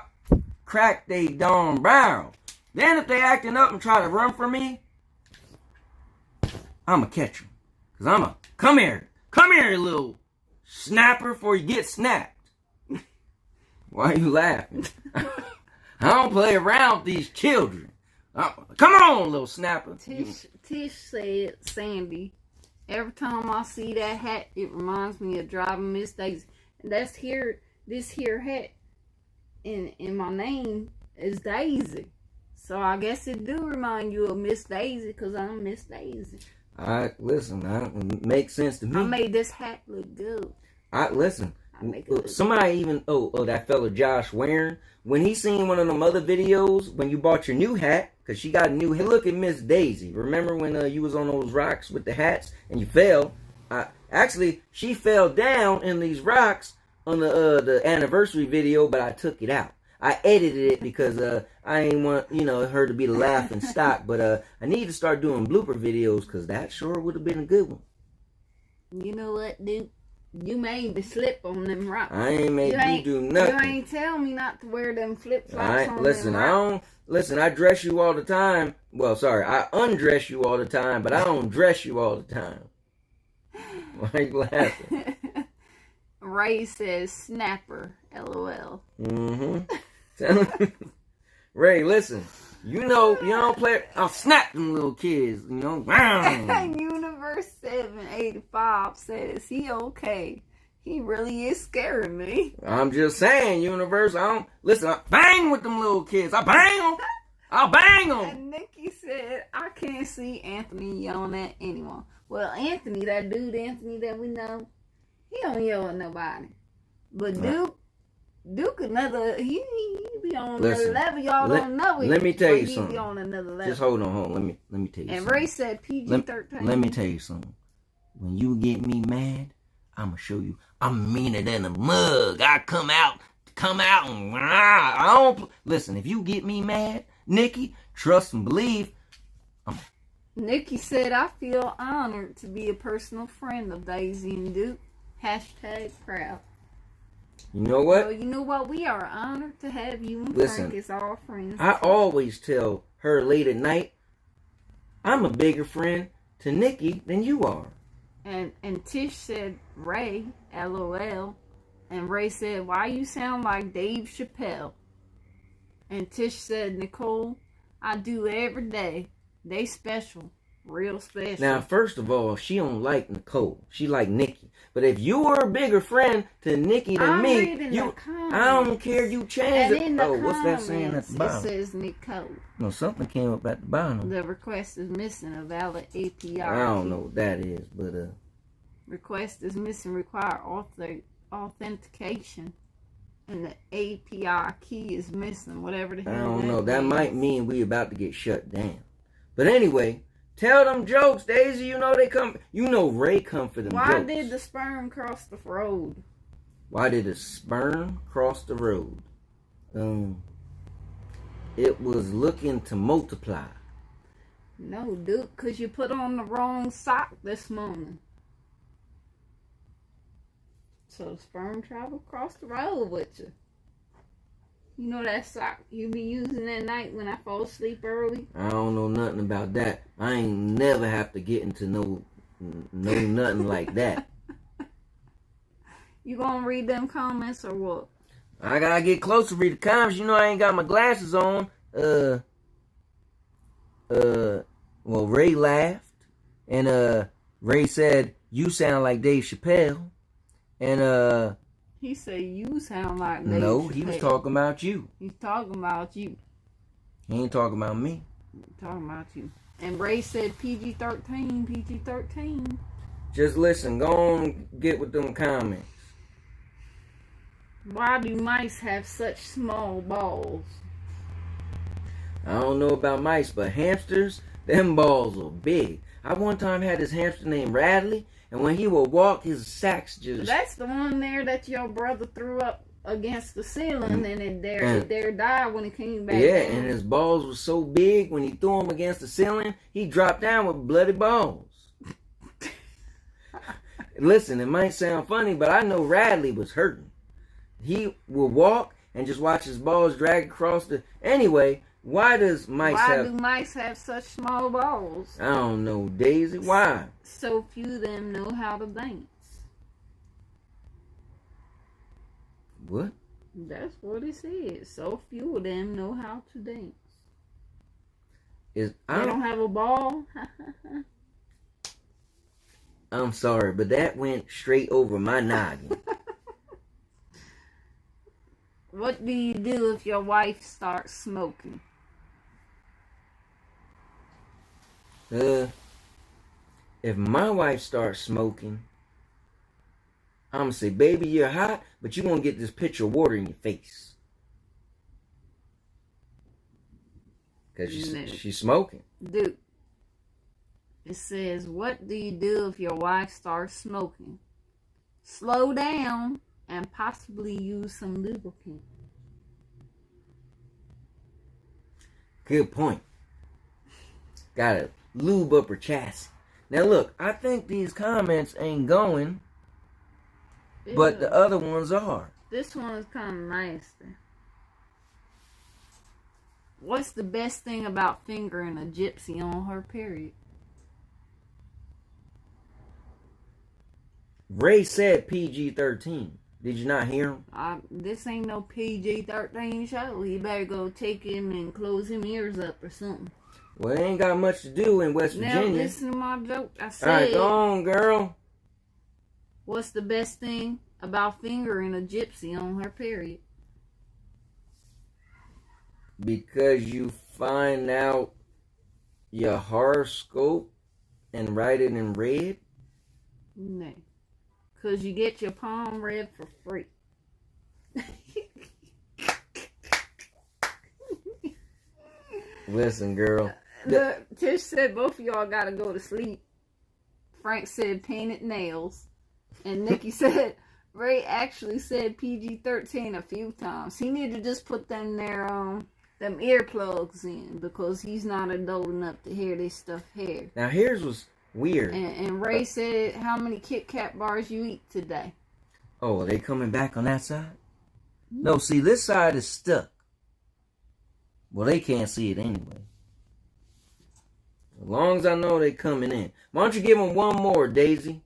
crack their darn barrel. Then if they acting up and try to run from me, I'ma catch them. Cause come here, you little snapper, before you get snapped. Why are you laughing? I don't play around with these children. Come on, little snapper. Tish said, Sandy, every time I see that hat, it reminds me of driving Miss Daisy. And this here hat in my name is Daisy. So I guess it do remind you of Miss Daisy because I'm Miss Daisy. Listen, it makes sense to me. I made this hat look good. Listen. Somebody even that fella Josh Warren, when he seen one of them other videos when you bought your new hat, because she got a new hat. Look at Miss Daisy. Remember when you was on those rocks with the hats and you fell? Actually, she fell down in these rocks on the anniversary video, but I took it out. I edited it because I ain't want her to be the laughing stock. But I need to start doing blooper videos because that sure would have been a good one. You know what, dude? You made me slip on them rocks. I ain't made you do nothing. You ain't tell me not to wear them flip-flops on them rocks. Listen, I dress you all the time. Well, sorry, I undress you all the time, but I don't dress you all the time. Why are you laughing? Ray says, snapper, LOL. Ray, listen. You don't play. I'll snap them little kids, Universe 785 says he okay. He really is scaring me. I'm just saying, Universe. I bang with them little kids. I bang them. I'll bang them. And Nikki said, I can't see Anthony yelling at anyone. Well, Anthony, that dude Anthony that we know, he don't yell at nobody. But Duke another, he be on another level. Y'all don't know it. Let me tell you something. He be on another level. Just hold on. Let me tell you something. And Ray said PG-13. Let me tell you something. When you get me mad, I'ma show you I'm meaner than a mug. I come out and I don't listen. If you get me mad, Nikki, trust and believe. Nikki said, I feel honored to be a personal friend of Daisy and Duke. #proud. You know what? Well, you know what? We are honored to have you and Frank as our friends. I always tell her late at night, I'm a bigger friend to Nikki than you are. And Tish said, Ray, LOL. And Ray said, why you sound like Dave Chappelle? And Tish said, Nicole, I do every day. They special. Real special. Now, first of all, she don't like Nicole. She like Nikki. But if you were a bigger friend to Nikki than me, I don't care. You change it. Oh, what's that saying at the bottom? It says Nicole. No, something came up at the bottom. The request is missing a valid API. I don't know what that is, but request is missing. Require authentication, and the API key is missing. Whatever the hell. I don't know. That might mean we about to get shut down. But anyway. Tell them jokes, Daisy. You know they come. You know Ray come for them jokes. Why did the sperm cross the road? Why did the sperm cross the road? It was looking to multiply. No, dude, because you put on the wrong sock this morning. So the sperm traveled across the road with you. You know that sock you be using at night when I fall asleep early? I don't know nothing about that. I ain't never have to get into no nothing like that. You gonna read them comments or what? I gotta get close to read the comments. You know I ain't got my glasses on. Well, Ray laughed. And Ray said, you sound like Dave Chappelle. And he said you sound like Dave No, Chappelle. He was talking about you. He's talking about you. He ain't talking about me. He's talking about you. And Ray said PG-13, PG-13. Just listen, go on get with them comments. Why do mice have such small balls? I don't know about mice, but hamsters, them balls are big. I one time had this hamster named Radley, and when he would walk, his sacks just... That's the one there that your brother threw up against the ceiling, and it there died when he came back. Yeah, and his balls were so big, when he threw them against the ceiling, he dropped down with bloody balls. Listen, it might sound funny, but I know Radley was hurting. He would walk and just watch his balls drag across the... Anyway, why do mice have such small balls? I don't know, Daisy. Why? So few of them know how to dance. What? That's what it said. So few of them know how to dance. I don't have a ball. I'm sorry, but that went straight over my noggin. What do you do if your wife starts smoking? If my wife starts smoking, I'm going to say, baby, you're hot, but you're going to get this pitcher of water in your face. Because she's smoking. Dude, it says, what do you do if your wife starts smoking? Slow down and possibly use some lubricant. Good point. Gotta lube up her chassis. Now look, I think these comments ain't going, but the other ones are. This one is kind of nasty. What's the best thing about fingering a gypsy on her period? Ray said PG-13. Did you not hear him? This ain't no PG-13 show. You better go take him and close him ears up or something. Well, it ain't got much to do in West Virginia. Now listen to my joke. I said, alright, go on, girl. What's the best thing about fingering a gypsy on her period? Because you find out your horoscope and write it in red? No. Because you get your palm read for free. Listen, girl. Tish said both of y'all gotta go to sleep. Frank said painted nails. And Nikki said Ray actually said PG-13 a few times. He need to just put them there, them earplugs in, because he's not adult enough to hear this stuff here. Now here's what's weird. And Ray said, how many Kit Kat bars you eat today? Oh, are they coming back on that side? No, see, this side is stuck. Well, they can't see it anyway. As long as I know they coming in. Why don't you give them one more, Daisy?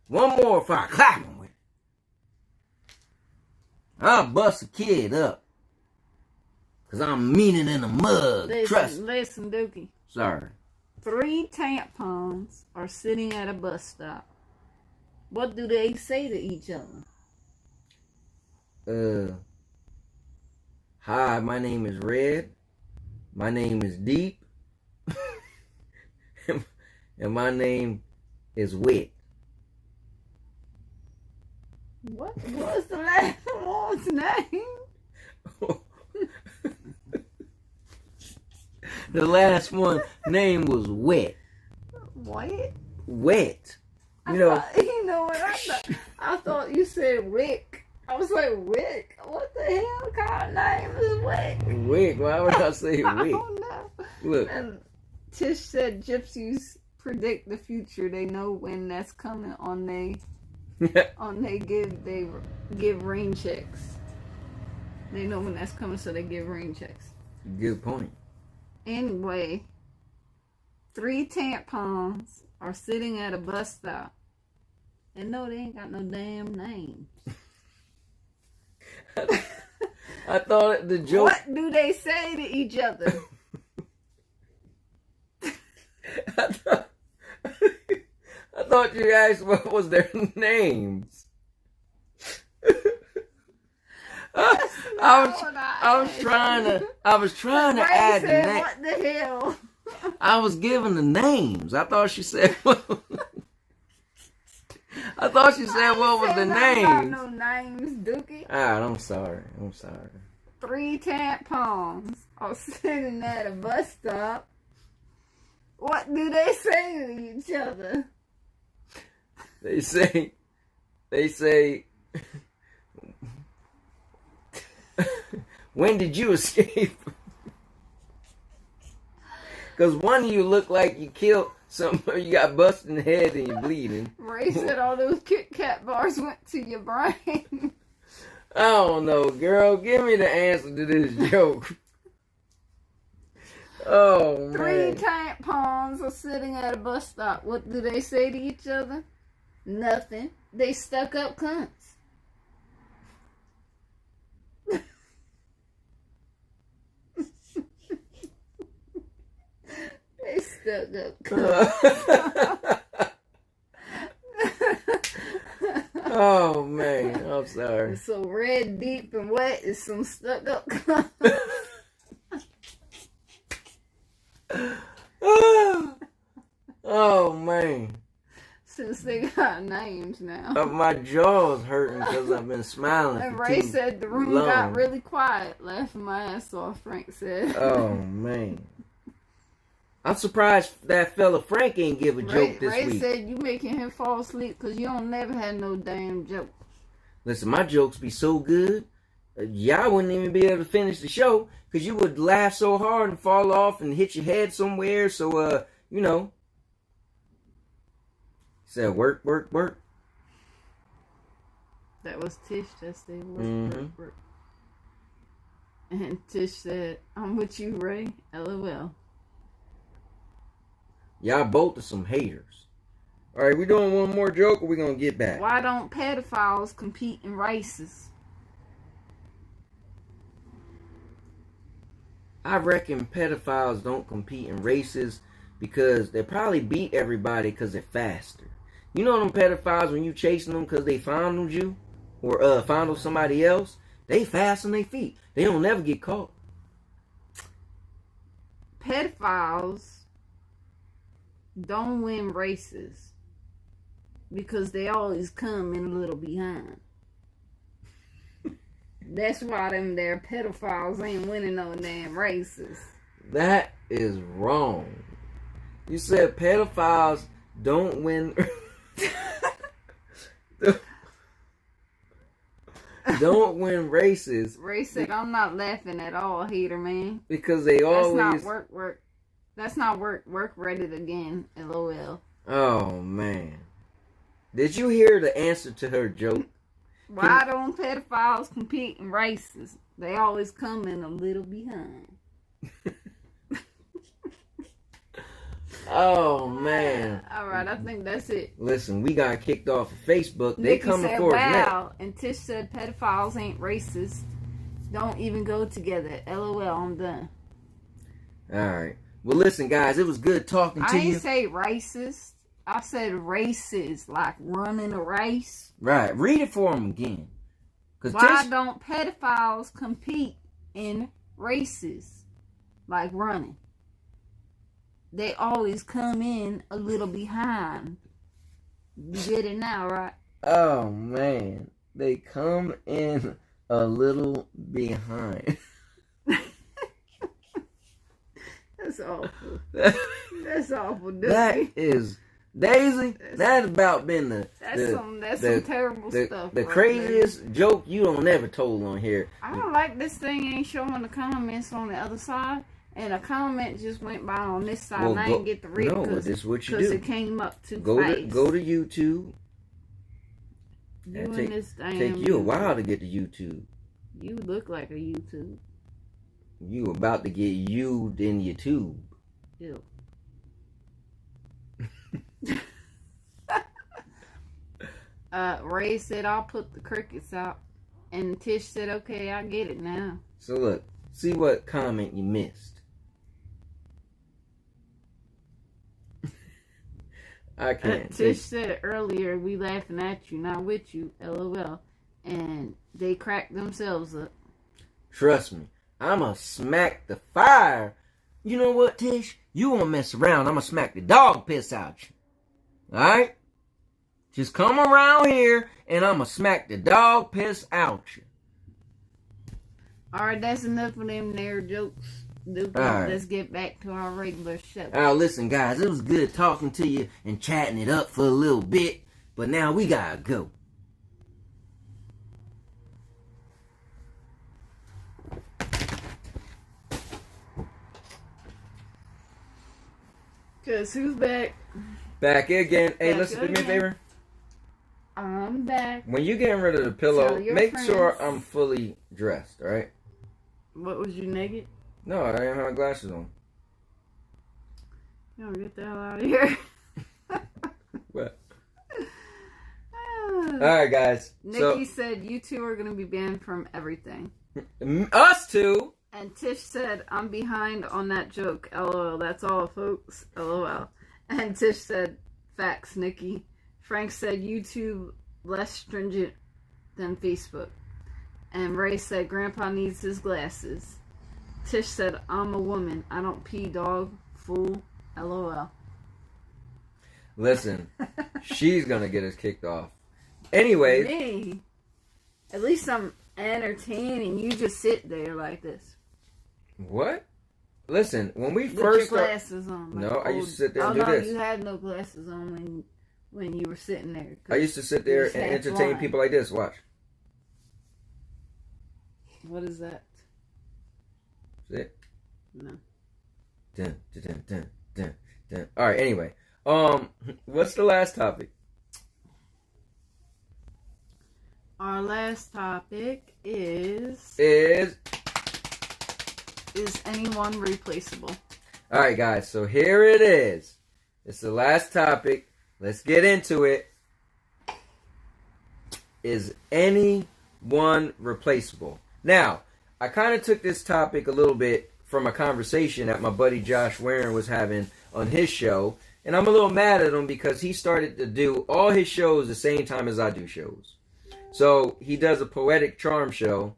One more if I clap them with it. I'll bust a kid up. Because I'm meaner than a mug. Trust me. Listen, Dookie. Sorry. 3 tampons are sitting at a bus stop. What do they say to each other? Hi, my name is Red. My name is Deep. And my name is Wet. What was the last one's name? The last one name was Wet. What? Wet. You know what I thought you said Wick. I was like, Wick? What the hell kind of name is Wick? Wick? Why would I say Wick? I don't know. Look. And Tish said gypsies predict the future. They know when that's coming on they give rain checks. They know when that's coming, so they give rain checks. Good point. Anyway, 3 tampons are sitting at a bus stop. And no, they ain't got no damn names. I thought the joke... What do they say to each other? I thought you asked what was their names. I was trying to add the name. What the hell? I was giving the names. I thought she said what was the names. No names, Dookie. Alright, I'm sorry. 3 tampons are sitting at a bus stop. What do they say to each other? They say, when did you escape? Because one of you look like you killed somebody, you got busted in the head and you're bleeding. Ray said all those Kit Kat bars went to your brain. I don't know, girl. Give me the answer to this joke. Oh, man. 3 tampons are sitting at a bus stop. What do they say to each other? Nothing. They stuck up cunts. stuck up. Oh man, I'm sorry. So red, deep, and wet is some stuck up. Oh man. Since they got names now. My jaw's hurting because I've been smiling. And Ray said the room got really quiet, laughing my ass off, Frank said. Oh man. I'm surprised that fella Frank ain't give a joke this week. Ray said you making him fall asleep because you don't never had no damn joke. Listen, my jokes be so good, y'all wouldn't even be able to finish the show because you would laugh so hard and fall off and hit your head somewhere. So, you know. Said work, work, work. That was Tish that said work, work, work. And Tish said, I'm with you, Ray. LOL. Y'all both are some haters. Alright, we doing one more joke or we gonna get back? Why don't pedophiles compete in races? I reckon pedophiles don't compete in races because they probably beat everybody because they're faster. You know them pedophiles when you chasing them because they fondled you or fondled somebody else? They fast on their feet. They don't never get caught. Pedophiles don't win races because they always come in a little behind. That's why them there pedophiles ain't winning no damn races. That is wrong. You said pedophiles don't win... don't win races. Ray said, I'm not laughing at all, hater man. Because they always... That's not work. That's not work. Work Reddit again. LOL. Oh, man. Did you hear the answer to her joke? Why don't pedophiles compete in races? They always come in a little behind. Oh, man. All right, I think that's it. Listen, we got kicked off of Facebook. They Nikki coming said, for us wow. next. And Tish said, pedophiles ain't racist. Don't even go together. LOL, I'm done. All right. Well, listen, guys, it was good talking to you. I didn't say racist. I said races, like running a race. Right. Read it for them again. Why don't pedophiles compete in races, like running? They always come in a little behind. You get it now, right? Oh, man. They come in a little behind. That's awful. That's awful, dude. That is... Daisy, that's about been that's some terrible stuff. The craziest joke you don't ever told on here. I don't like this thing ain't showing the comments on the other side. And a comment just went by on this side, and I didn't get to read it because it came up too fast. Go to YouTube. Take you a while to get to YouTube. You look like a YouTube. You about to get used in YouTube. Ew. Ray said, I'll put the crickets out. And Tish said, okay, I get it now. So look, see what comment you missed. I can't. Tish said earlier, we laughing at you, not with you, LOL. And they cracked themselves up. Trust me, I'ma smack the fire. You know what, Tish? You won't mess around. I'ma smack the dog piss out you. Alright? Just come around here and I'ma smack the dog piss out you. Alright, that's enough of them there jokes. Right. Let's get back to our regular show. Alright, listen guys, it was good talking to you and chatting it up for a little bit, but now we gotta go. Cause who's back? Back again. Hey, listen, do me a favor. I'm back. When you getting rid of the pillow, make sure I'm fully dressed, alright? What, was you naked? No, I didn't have my glasses on. You don't get the hell out of here. What? Alright, guys. Nikki said you two are going to be banned from everything. Us two? And Tish said, I'm behind on that joke. LOL. That's all, folks. LOL. And Tish said, facts, Nikki. Frank said, YouTube less stringent than Facebook. And Ray said, Grandpa needs his glasses. Tish said, I'm a woman. I don't pee, dog. Fool. LOL. Listen, she's going to get us kicked off. Anyway. Me. At least I'm entertaining. You just sit there like this. What? Listen, when we with first your glasses on. No, I used to sit there and do this. You had no glasses on when you were sitting there. I used to sit there and entertain people like this. Watch. What is that? Is it? No. Dun, dun, dun, dun, dun, dun. All right. Anyway, what's the last topic? Our last topic is anyone replaceable? All right, guys. So here it is. It's the last topic. Let's get into it. Is anyone replaceable? Now, I kind of took this topic a little bit from a conversation that my buddy Josh Warren was having on his show. And I'm a little mad at him because he started to do all his shows the same time as I do shows. So he does a Poetic Charm show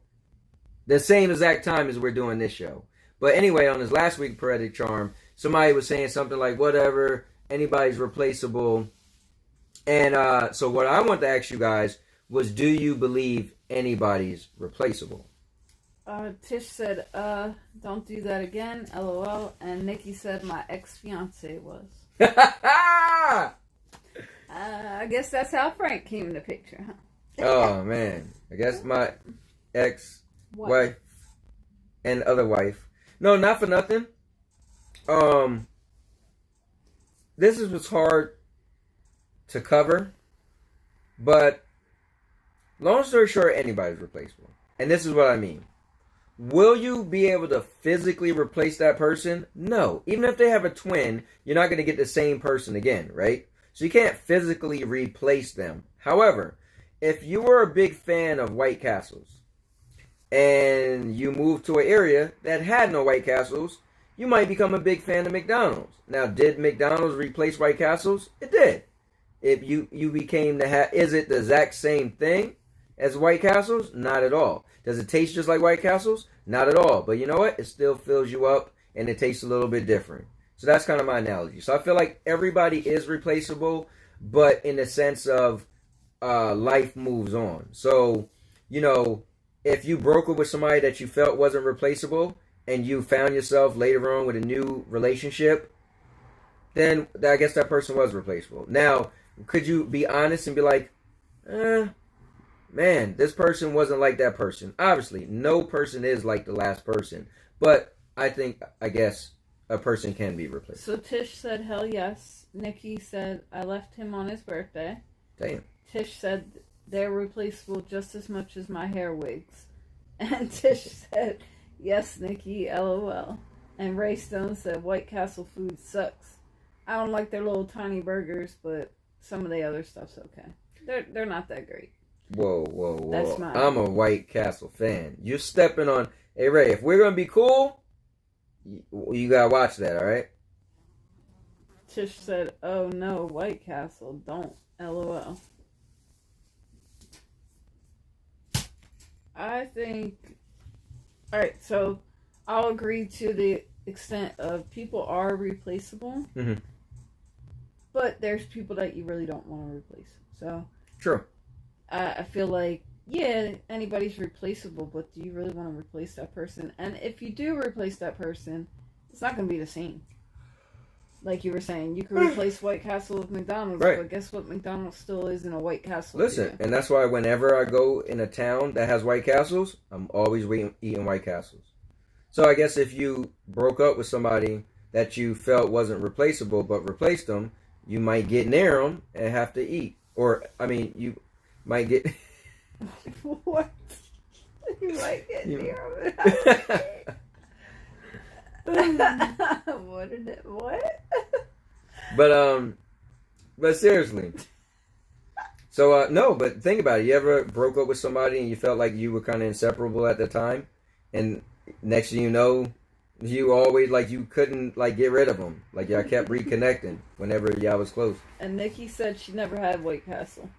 the same exact time as we're doing this show. But anyway, on his last week Poetic Charm, somebody was saying something like, whatever, anybody's replaceable. And so what I want to ask you guys was, do you believe anybody's replaceable? Tish said, don't do that again, LOL. And Nikki said, my ex-fiance was. I guess that's how Frank came in the picture, huh? Oh, man. I guess my ex-wife and other wife. No, not for nothing. This is what's hard to cover. But long story short, anybody's replaceable. And this is what I mean. Will you be able to physically replace that person? No. Even if they have a twin, you're not going to get the same person again, right? So you can't physically replace them. However, if you were a big fan of White Castles and you moved to an area that had no White Castles, you might become a big fan of McDonald's. Now, did McDonald's replace White Castles? It did. If you became is it the exact same thing as White Castles? Not at all. Does it taste just like White Castles? Not at all. But you know what? It still fills you up and it tastes a little bit different. So that's kind of my analogy. So I feel like everybody is replaceable, but in the sense of life moves on. So, you know, if you broke up with somebody that you felt wasn't replaceable and you found yourself later on with a new relationship, then I guess that person was replaceable. Now, could you be honest and be like, man, this person wasn't like that person? Obviously, no person is like the last person. But I guess a person can be replaced. So Tish said, hell yes. Nikki said, I left him on his birthday. Damn. Tish said, they're replaceable just as much as my hair wigs. And Tish said, yes, Nikki, LOL. And Ray Stone said, White Castle food sucks. I don't like their little tiny burgers, but some of the other stuff's okay. They're not that great. Whoa. That's mine. I'm a White Castle fan. You're stepping on... Hey, Ray, if we're going to be cool, you got to watch that, all right? Tish said, oh no, White Castle, don't. LOL. I think... Alright, so I'll agree to the extent of people are replaceable. Mm-hmm. But there's people that you really don't want to replace. So... True. I feel like, yeah, anybody's replaceable, but do you really want to replace that person? And if you do replace that person, it's not going to be the same. Like you were saying, you can replace White Castle with McDonald's, right. But guess what? McDonald's still isn't a White Castle. Listen, and that's why whenever I go in a town that has White Castles, I'm always eating White Castles. So I guess if you broke up with somebody that you felt wasn't replaceable, but replaced them, you might get near them and have to eat. Or, I mean, you might get... What? You might get near them and have to eat. What? But seriously. So, no, but think about it. You ever broke up with somebody and you felt like you were kind of inseparable at the time? And next thing you know, you always, like, you couldn't, like, get rid of them. Like, y'all kept reconnecting whenever y'all was close. And Nikki said she never had White Castle.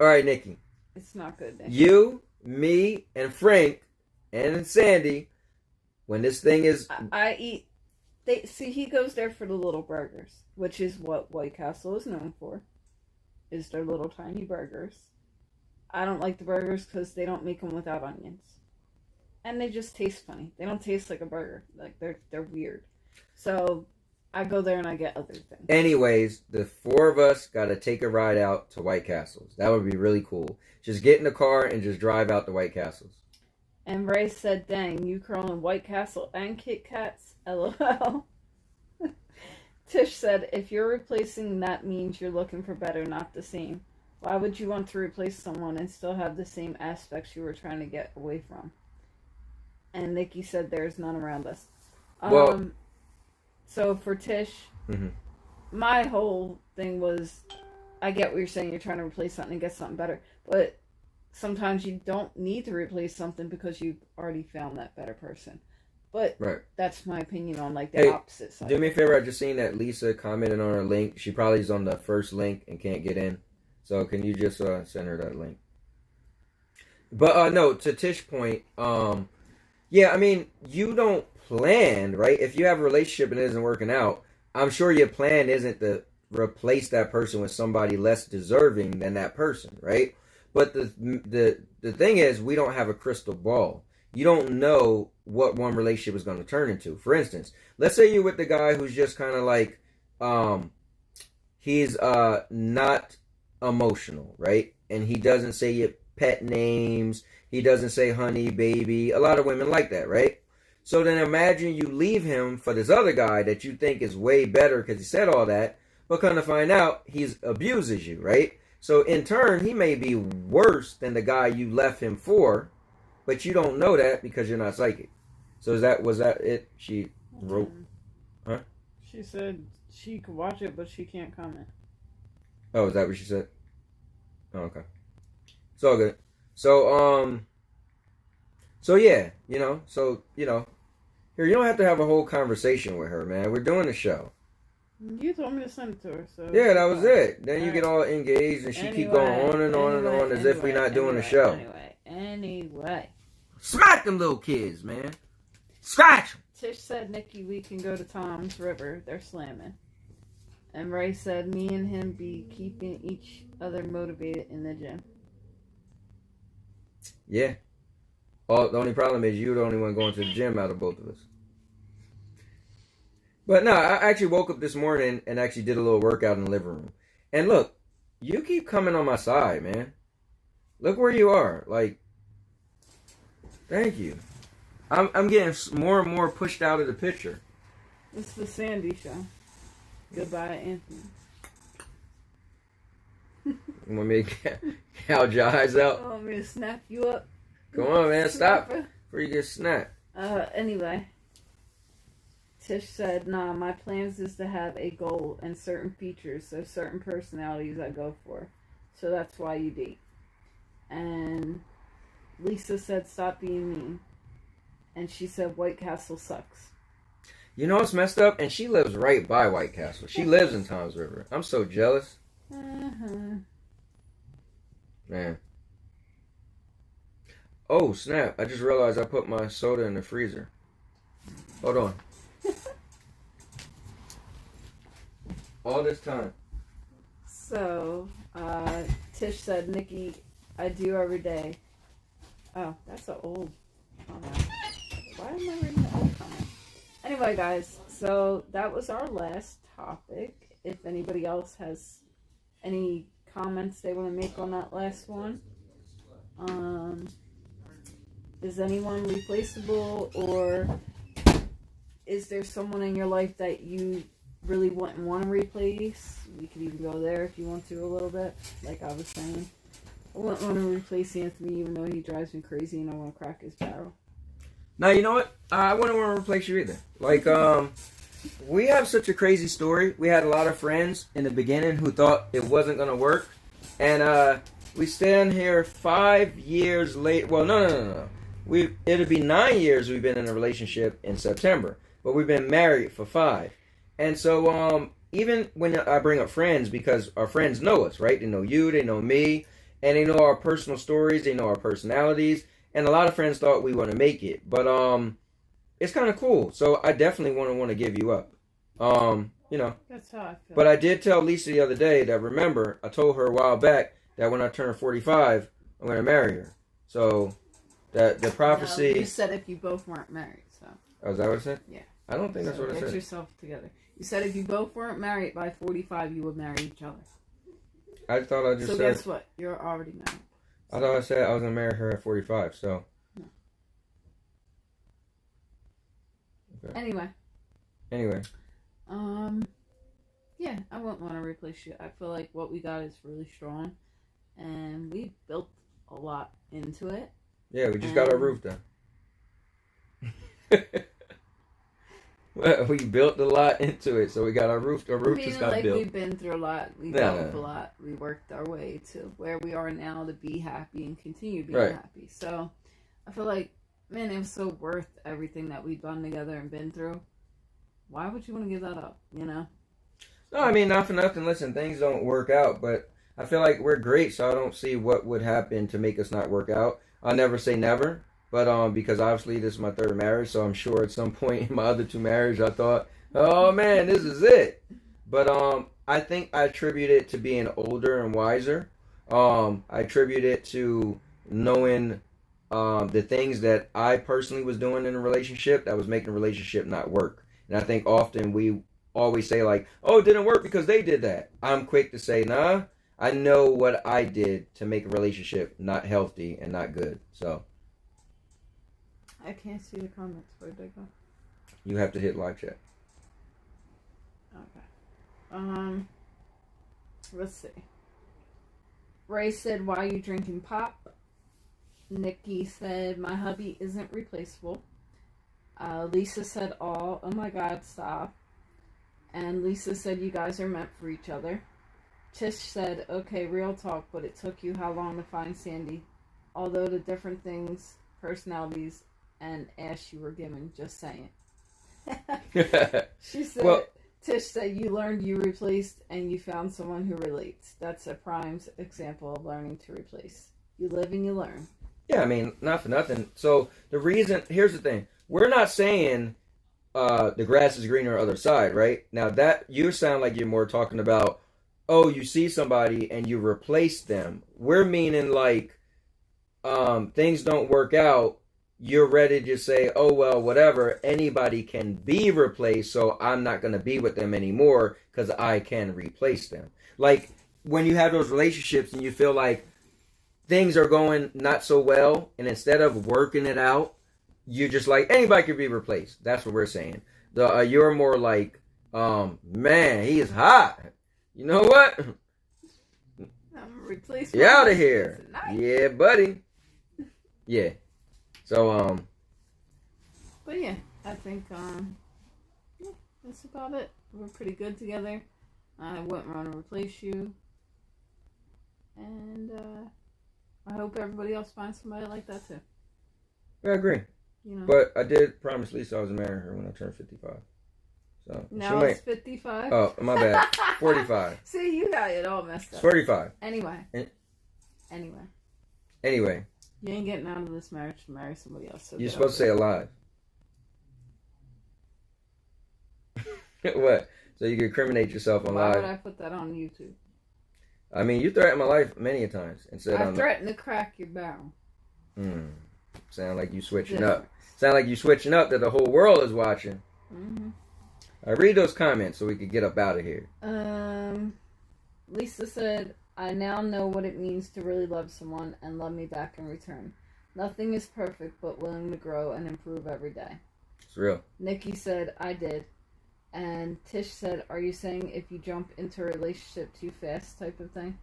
All right, Nikki. It's not good, Nikki. You, me, and Frank, and Sandy, when this thing is... I eat... See, he goes there for the little burgers, which is what White Castle is known for, is their little tiny burgers. I don't like the burgers because they don't make them without onions. And they just taste funny. They don't taste like a burger. Like, they're weird. So, I go there and I get other things. Anyways, the four of us got to take a ride out to White Castles. That would be really cool. Just get in the car and just drive out to White Castles. And Ray said, dang, you curling White Castle and Kit Kats? LOL. Tish said, if you're replacing, that means you're looking for better, not the same. Why would you want to replace someone and still have the same aspects you were trying to get away from? And Nikki said, there's none around us. So for Tish, my whole thing was, I get what you're saying, you're trying to replace something and get something better. But sometimes you don't need to replace something because you've already found that better person. But that's my opinion on, like, the opposite side. Do me a favor, I just seen that Lisa commented on her link. She probably is on the first link and can't get in. So can you just send her that link? But no, to Tish's point, yeah, I mean, you don't plan, right? If you have a relationship and it isn't working out, I'm sure your plan isn't to replace that person with somebody less deserving than that person, right? But the thing is, we don't have a crystal ball. You don't know what one relationship is going to turn into. For instance, let's say you're with the guy who's just kind of like, he's not emotional, right? And he doesn't say your pet names. He doesn't say honey, baby. A lot of women like that, right? So then imagine you leave him for this other guy that you think is way better because he said all that, but come to find out he abuses you, right? So in turn, he may be worse than the guy you left him for, but you don't know that because you're not psychic. So was that it? She wrote, huh? She said she could watch it, but she can't comment. Oh, is that what she said? Oh, okay. It's all good. So yeah, here you don't have to have a whole conversation with her, man. We're doing the show. You told me to send it to her, so yeah, that was it. Then you get all engaged, and she keep going on and on and on as if we're not doing the show. Anyway. Smack them little kids, man. Scratch them. Tish said, Nikki, we can go to Tom's River. They're slamming. And Ray said, me and him be keeping each other motivated in the gym. Yeah. The only problem is you're the only one going to the gym out of both of us. But no, I actually woke up this morning and actually did a little workout in the living room. And look, you keep coming on my side, man. Look where you are. Like, thank you. I'm getting more and more pushed out of the picture. It's the Sandy show. Goodbye, Anthony. You want me to gouge your eyes out? You want me to snap you up? Come on, man. Stop before you get snapped. Anyway. Tish said, nah, my plans is to have a goal and certain features, so certain personalities I go for. So that's why you date. And Lisa said, stop being mean. And she said, White Castle sucks. You know what's messed up? And she lives right by White Castle. She lives in Toms River. I'm so jealous. Man. Oh, snap. I just realized I put my soda in the freezer. Hold on. All this time. So, Tish said, Nikki, I do every day. Oh, that's an old comment. Why am I reading the old comment? Anyway, guys, so that was our last topic. If anybody else has any comments they want to make on that last one. Is anyone replaceable, or is there someone in your life that you really wouldn't want to replace? We could even go there if you want to a little bit, like I was saying. I wouldn't want to replace Anthony even though he drives me crazy and I want to crack his barrel. Now, you know what? I wouldn't want to replace you either. Like, we have such a crazy story. We had a lot of friends in the beginning who thought it wasn't going to work. And we stand here 5 years later. Well, no. it'll be 9 years we've been in a relationship in September, but we've been married for 5. And so even when I bring up friends, because our friends know us, right? They know you, they know me, and they know our personal stories, they know our personalities, and a lot of friends thought we want to make it, but it's kind of cool. So I definitely want to give you up. You know. That's how I feel. But I did tell Lisa the other day that, remember, I told her a while back that when I turn 45, I'm going to marry her. So that the prophecy. No, you said if you both weren't married. So. Oh, is that what I said? Yeah. I don't think that's what I said. Get yourself together. You said if you both weren't married by 45, you would marry each other. I thought I just said. So guess what? You're already married. So. I thought I said I was going to marry her at 45. So. No. Okay. Anyway. Yeah, I wouldn't want to replace you. I feel like what we got is really strong, and we built a lot into it. Yeah, we just got our roof done. Well, we built a lot into it, so we got our roof. Our roof just got built. We've been through a lot. We built a lot. We worked our way to where we are now to be happy and continue being happy. So, I feel like, man, it was so worth everything that we've done together and been through. Why would you want to give that up, you know? No, I mean, not for nothing. Listen, things don't work out, but I feel like we're great, so I don't see what would happen to make us not work out. I'll never say never, but because obviously this is my 3rd marriage, so I'm sure at some point in my other 2 marriages I thought, oh man, this is it. But I think I attribute it to being older and wiser. I attribute it to knowing the things that I personally was doing in a relationship that was making a relationship not work. And I think often we always say like, oh, it didn't work because they did that. I'm quick to say, nah, I know what I did to make a relationship not healthy and not good. So. I can't see the comments. Where'd they go? You have to hit live chat. Okay. Let's see. Ray said, why are you drinking pop? Nikki said, my hubby isn't replaceable. Lisa said, oh my God, stop. And Lisa said, you guys are meant for each other. Tish said, okay, real talk, but it took you how long to find Sandy? Although the different things, personalities, and ass you were given, just saying. She said, well, Tish said, you learned, you replaced, and you found someone who relates. That's a prime example of learning to replace. You live and you learn. Yeah, I mean, not for nothing. So the reason, here's the thing. We're not saying the grass is greener on the other side, right? Now that you sound like you're more talking about, oh, you see somebody and you replace them. We're meaning like things don't work out. You're ready to just say, oh, well, whatever. Anybody can be replaced, so I'm not going to be with them anymore because I can replace them. Like when you have those relationships and you feel like things are going not so well, and instead of working it out, you're just like, anybody could be replaced. That's what we're saying. You're more like, man, he is hot. You know what? I'm replaced. Get out of here. Yeah, buddy. Yeah. So, but yeah, I think, yeah, that's about it. We're pretty good together. I wouldn't want to replace you. And, I hope everybody else finds somebody like that too. Yeah, I agree. You know. But I did promise Lisa I was marrying her when I turned 55. So now it's 55? Oh, my bad. 45. See, you got it all messed up. It's 45. Anyway. Anyway. You ain't getting out of this marriage to marry somebody else. So you're supposed to say alive. What? So you can incriminate yourself on live. Why would I put that on YouTube? I mean, you threatened my life many a times. And said I threatened to crack your barrel. Sound like you switching up. Sound like you switching up that the whole world is watching. Mm-hmm. I read those comments so we could get up out of here. Lisa said, I now know what it means to really love someone and love me back in return. Nothing is perfect, but willing to grow and improve every day. It's real. Nikki said, I did. And Tish said, are you saying if you jump into a relationship too fast type of thing?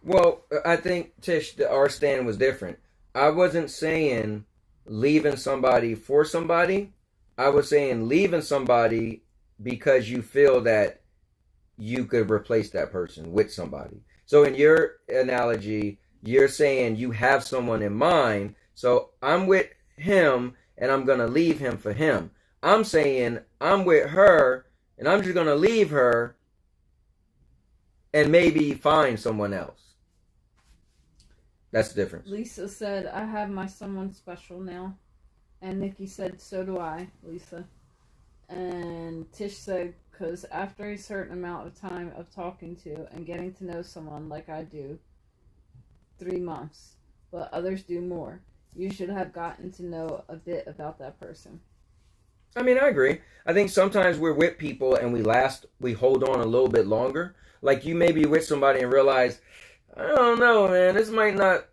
Well, I think, Tish, our stand was different. I wasn't saying leaving somebody for somebody. I was saying leaving somebody because you feel that you could replace that person with somebody. So in your analogy, you're saying you have someone in mind. So I'm with him and I'm going to leave him for him. I'm saying I'm with her and I'm just going to leave her and maybe find someone else. That's the difference. Lisa said, I have my someone special now. And Nikki said, so do I, Lisa. And Tish said, because after a certain amount of time of talking to and getting to know someone like I do, 3 months, but others do more, you should have gotten to know a bit about that person. I mean, I agree. I think sometimes we're with people and we hold on a little bit longer. Like you may be with somebody and realize, I don't know, man, this might not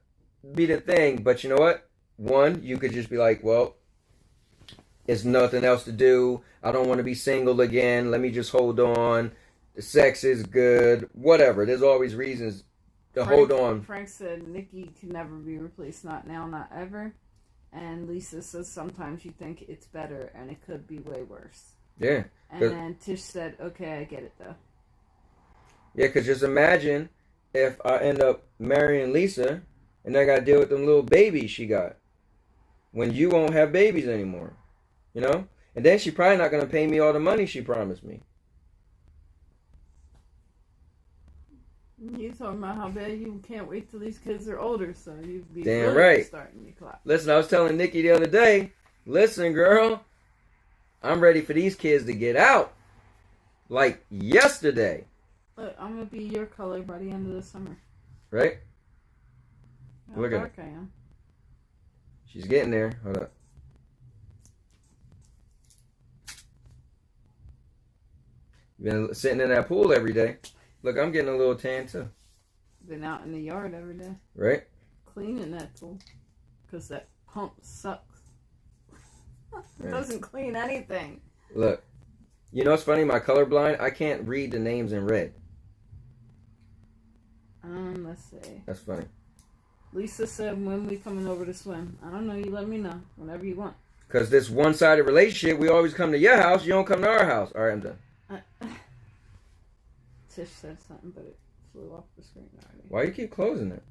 be the thing. But you know what? One, you could just be like, well, it's nothing else to do. I don't want to be single again. Let me just hold on. The sex is good. Whatever. There's always reasons to hold on. Frank said Nikki can never be replaced. Not now, not ever. And Lisa says sometimes you think it's better and it could be way worse. Yeah. And then Tish said, okay, I get it though. Yeah, because just imagine if I end up marrying Lisa and I got to deal with them little babies she got. When you won't have babies anymore. You know? And then she probably not going to pay me all the money she promised me. You talking about how bad you can't wait till these kids are older, so you'd be damn really right. Starting your clock. Listen, I was telling Nikki the other day, listen, girl, I'm ready for these kids to get out. Like yesterday. Look, I'm going to be your color by the end of the summer. Right? How Look dark at I am. She's getting there. Hold up. Been sitting in that pool every day. Look, I'm getting a little tan too. Been out in the yard every day. Right? Cleaning that pool. Because that pump sucks. It Right. doesn't clean anything. Look. You know what's funny? My colorblind, I can't read the names in red. Let's see. That's funny. Lisa said, when we coming over to swim? I don't know. You let me know. Whenever you want. Because this one-sided relationship, we always come to your house. You don't come to our house. All right, I'm done. Tish said something, but it flew off the screen already. Why you keep closing it?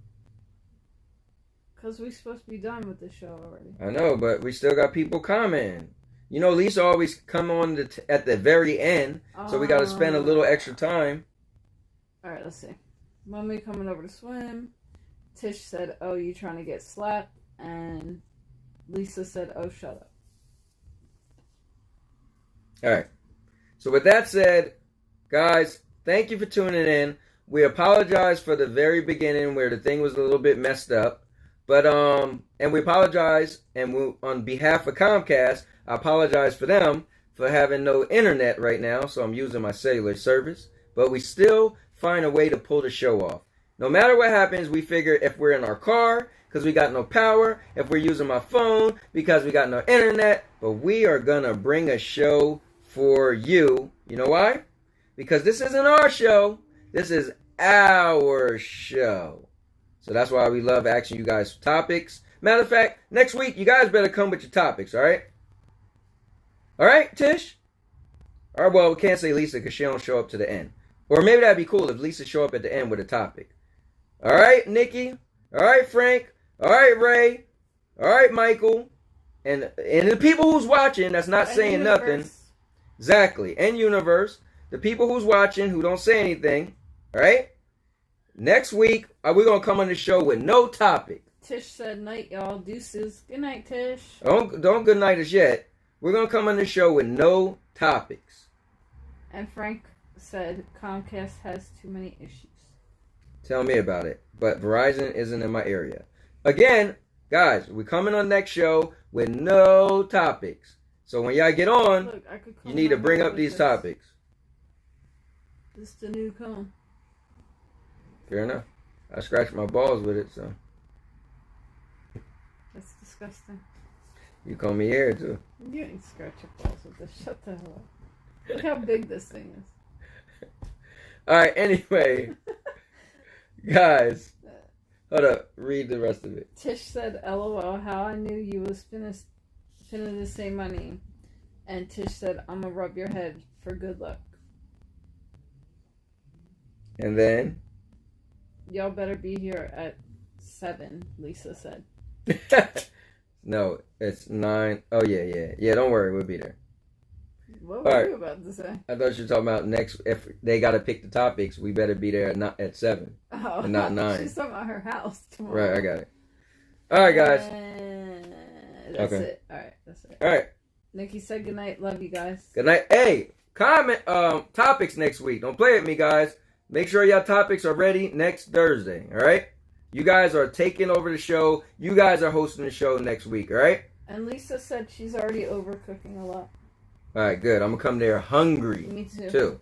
Because we're supposed to be done with the show already. I know, but we still got people commenting. You know, Lisa always come on at the very end, so we got to spend a little extra time. All right, let's see. Mommy coming over to swim. Tish said, oh, you trying to get slapped? And Lisa said, oh, shut up. All right. So with that said, guys, thank you for tuning in. We apologize for the very beginning where the thing was a little bit messed up. But, and we apologize, and on behalf of Comcast, I apologize for them for having no internet right now, so I'm using my cellular service. But we still find a way to pull the show off. No matter what happens, we figure if we're in our car, because we got no power, if we're using my phone, because we got no internet, but we are going to bring a show for you. You know why? Because this isn't our show. This is our show. So that's why we love asking you guys for topics. Matter of fact, next week, you guys better come with your topics, all right? All right, Tish? All right, well, we can't say Lisa because she don't show up to the end. Or maybe that'd be cool if Lisa show up at the end with a topic. All right, Nikki? All right, Frank? All right, Ray? All right, Michael? And the people who's watching that's not saying nothing. Exactly. And Universe. The people who's watching who don't say anything. All right? Next week, we're going to come on the show with no topic. Tish said, night, y'all. Deuces. Good night, Tish. Don't good night us yet. We're going to come on the show with no topics. And Frank said, Comcast has too many issues. Tell me about it. But Verizon isn't in my area. Again, guys, we're coming on next show with no topics. So when y'all get on, look, you need to bring up these topics. This is the new cone. Fair enough. I scratched my balls with it, so. That's disgusting. You comb me hair, too. You ain't scratch your balls with this. Shut the hell up. Look how big this thing is. Alright, anyway. Guys. Hold up. Read the rest of it. Tish said, LOL, how I knew you was finna to say my name. And Tish said, I'm gonna rub your head for good luck. And then? Y'all better be here at 7, Lisa said. No, it's 9. Oh, yeah. Don't worry, we'll be there. What were you about to say? I thought you were talking about next. If they got to pick the topics, we better be there at 7. Oh, and not 9. She's talking about her house tomorrow. Right, I got it. All right, guys. That's it. All right, that's it. All right. Nikki said goodnight. Love you guys. Good night. Hey, comment topics next week. Don't play with me, guys. Make sure your topics are ready next Thursday. All right. You guys are taking over the show. You guys are hosting the show next week. All right. And Lisa said she's already overcooking a lot. All right, good. I'm gonna come there hungry. Me too.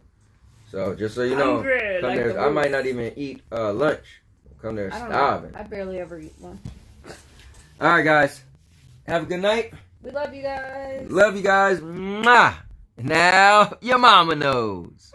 So just so you know, Hungry, come like there. I might not even eat lunch. Come there starving. I barely ever eat lunch. All right, guys. Have a good night. We love you guys. Love you guys. Mwah. Now your mama knows.